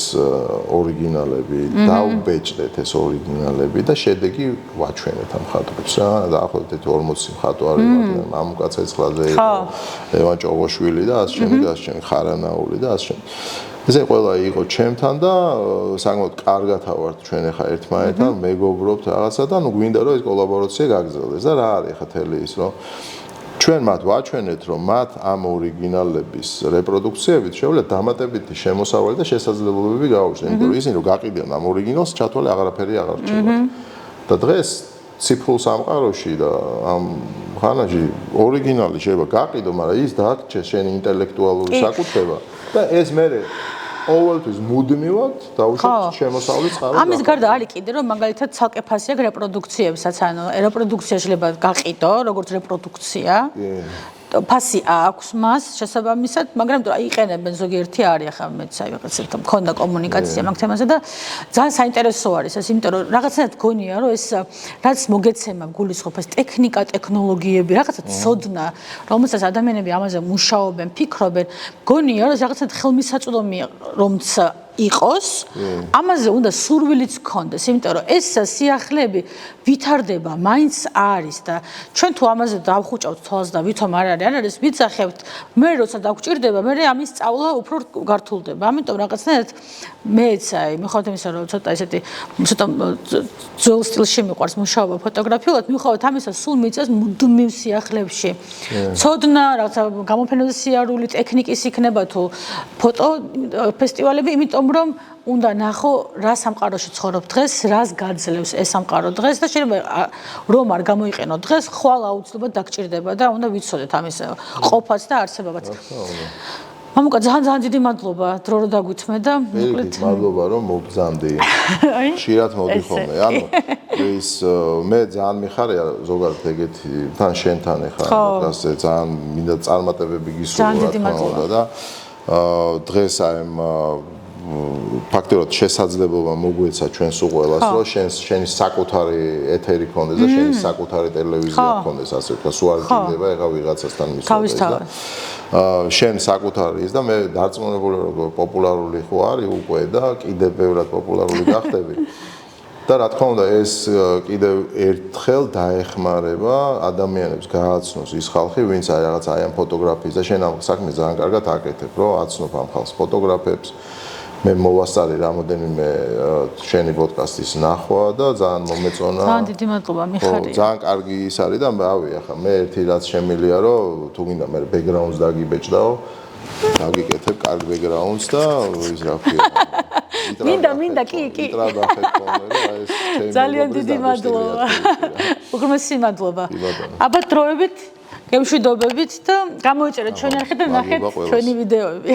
ორიგინალები, დავბეჭდეთ ეს ორიგინალები და შედეგი ვაჩვენეთ ამ მხატვრებს რა. დაახლოებით 40 მხატვარი მაგ მამუკა ცეცხლაძე იყო, ლევან ჭოღოშვილი და ასე შემდეგ, ხარანაული და ასე შემდეგ. ესე ყველა იყო ჩემთან და საკმაოდ კარგად ავართ ჩვენ ახლა ერთმანეთთან, მეგობრობთ რაღაცა და ნუ გვინდა რომ ეს კოლაბორაცია გაგრძელდეს და რა არის ახლა თელი ის რომ ჩვენ მათ ვაჩვენეთ რომ მათ ამ ორიგინალების რეპროდუქციებით შეუძლიათ დამატებითი შემოსავალი და შესაძლებლობები გაუჩნდნენ, იმიტომ რომ ისინი რომ გაყიდიან ამ ორიგინალს ჩათვალე აღარაფერი აღარ რჩებათ. და დღეს ციფრულ სამყაროში და ამ ხანაში ორიგინალი შეიძლება გაყიდო, მაგრამ ის დააქჩეს შენი ინტელექტუალური საკუთრება და ეს მე ყოველთვის მუდმივად დაუშვათ შემოსავლის წყაროს. ამის გარდა არის კიდე რომ მაგალითად ცალკე ფასი აქვს რეპროდუქციებსაც, ანუ რეპროდუქცია შეიძლება გაყიდო, როგორც რეპროდუქცია. ფასი აქვს მას შესაბამისად, მაგრამ იყენებენ ზოგიერთი არის ახლა მეც აი რაღაცა მქონდა კომუნიკაცია მაგ თემაზე და ძალიან საინტერესო არის ეს, იმიტომ რომ რაღაცნაირად გონია რომ ეს რაც მოგეცემა გულისხმობ ეს ტექნიკა, ტექნოლოგიები, რაღაცა ცოდნა, რომელსაც ადამიანები ამაზე მუშაობენ, ფიქრობენ, გონია რომ რაღაცნაირად ხელმისაწვდომია რომც იყოს, ამაზე უნდა სურვილიც გქონდეს, იმიტომ რომ ეს სიახლეები ვითარდება, მაინც არის და ჩვენ თუ ამაზე დავხუჭავთ თვალს და ვითომ არ არის, ვიცახებთ, მე როცა დაგჭირდება, მე ამის სწავლა უფრო გართულდება. ამიტომ რაღაცნაირად მეც აი მიხვდეთ იმისა, რომ ცოტა ესეთი ცოტა ძველ სტილში მიყვარს მუშაობა ფოტოგრაფიულად, მიხვდეთ ამისა, სულ მიწეს მუდმივ სიახლეებში. ცოდნა, რაღაცა გამოფენაზე სიარული ტექნიკის იქნება თუ ფოტო ფესტივალები, იმიტომ რომ უნდა ნახო რა სამყაროში ცხოვრობ დღეს, რას გაძლევს ეს სამყარო დღეს და შეიძლება რომ არ გამოიყენო დღეს, ხვალ აუცილებლად დაგჭირდება და უნდა ვიცოდეთ ამის ყოფაც და არსებობაც. მამუკა ძალიან დიდი მადლობა დრო რომ დაგვითმე და მოკლედ მადლობა რომ მოგზანდი. ხშირად მოდი ხოლმე. ანუ ის მე ძალიან მიხარია ზოგადად ეგეთი თან შენთან ეხლა ასე ძალიან მინდა წარმატებები გისურვო და დღეს აი ფაქტობრივად შესაძლებლობა მოგვეცა ჩვენს უყველას რომ შენი საკუთარი ეთერი ქონდეს და შენი საკუთარი ტელევიზია ქონდეს ასე ვთქვა სულ არ ჭირდება ეხა ვიღაცასთან მისვლა და შენ საკუთარი ის და მე დარწმუნებული რომ პოპულარული ხო არის უკვე და კიდევ ბევრად პოპულარული გახდები და რა თქმა უნდა ეს კიდევ ერთხელ დაეხმარება ადამიანებს გააცნოს ის ხალხი ვინც აი რაღაც აი ამ ფოტოგრაფიის და შენ ამ საქმეს ძალიან კარგად აკეთებ რომ აცნობ ამ ხალხს ფოტოგრაფებს მე მოვასწარი რამოდენიმე შენი პოდკასტის ნახვა და ძალიან მომეწონა. ძალიან დიდი მადლობა, მიხარია. ძალიან კარგი ის არის და ახლა მე ერთი რაც შემილია რომ თუ გინდა მე ბექგრაუნდს დაგიბეჭდაო. დაგიკეთებ კარგ ბექგრაუნდს და ის რა ქვია. მინდა კი. ძალიან დიდი მადლობა. უღრმესი მადლობა. აბა დროებით, გემშვიდობებით და გამოიწერეთ ჩვენი არხი და ნახეთ ჩვენი ვიდეოები.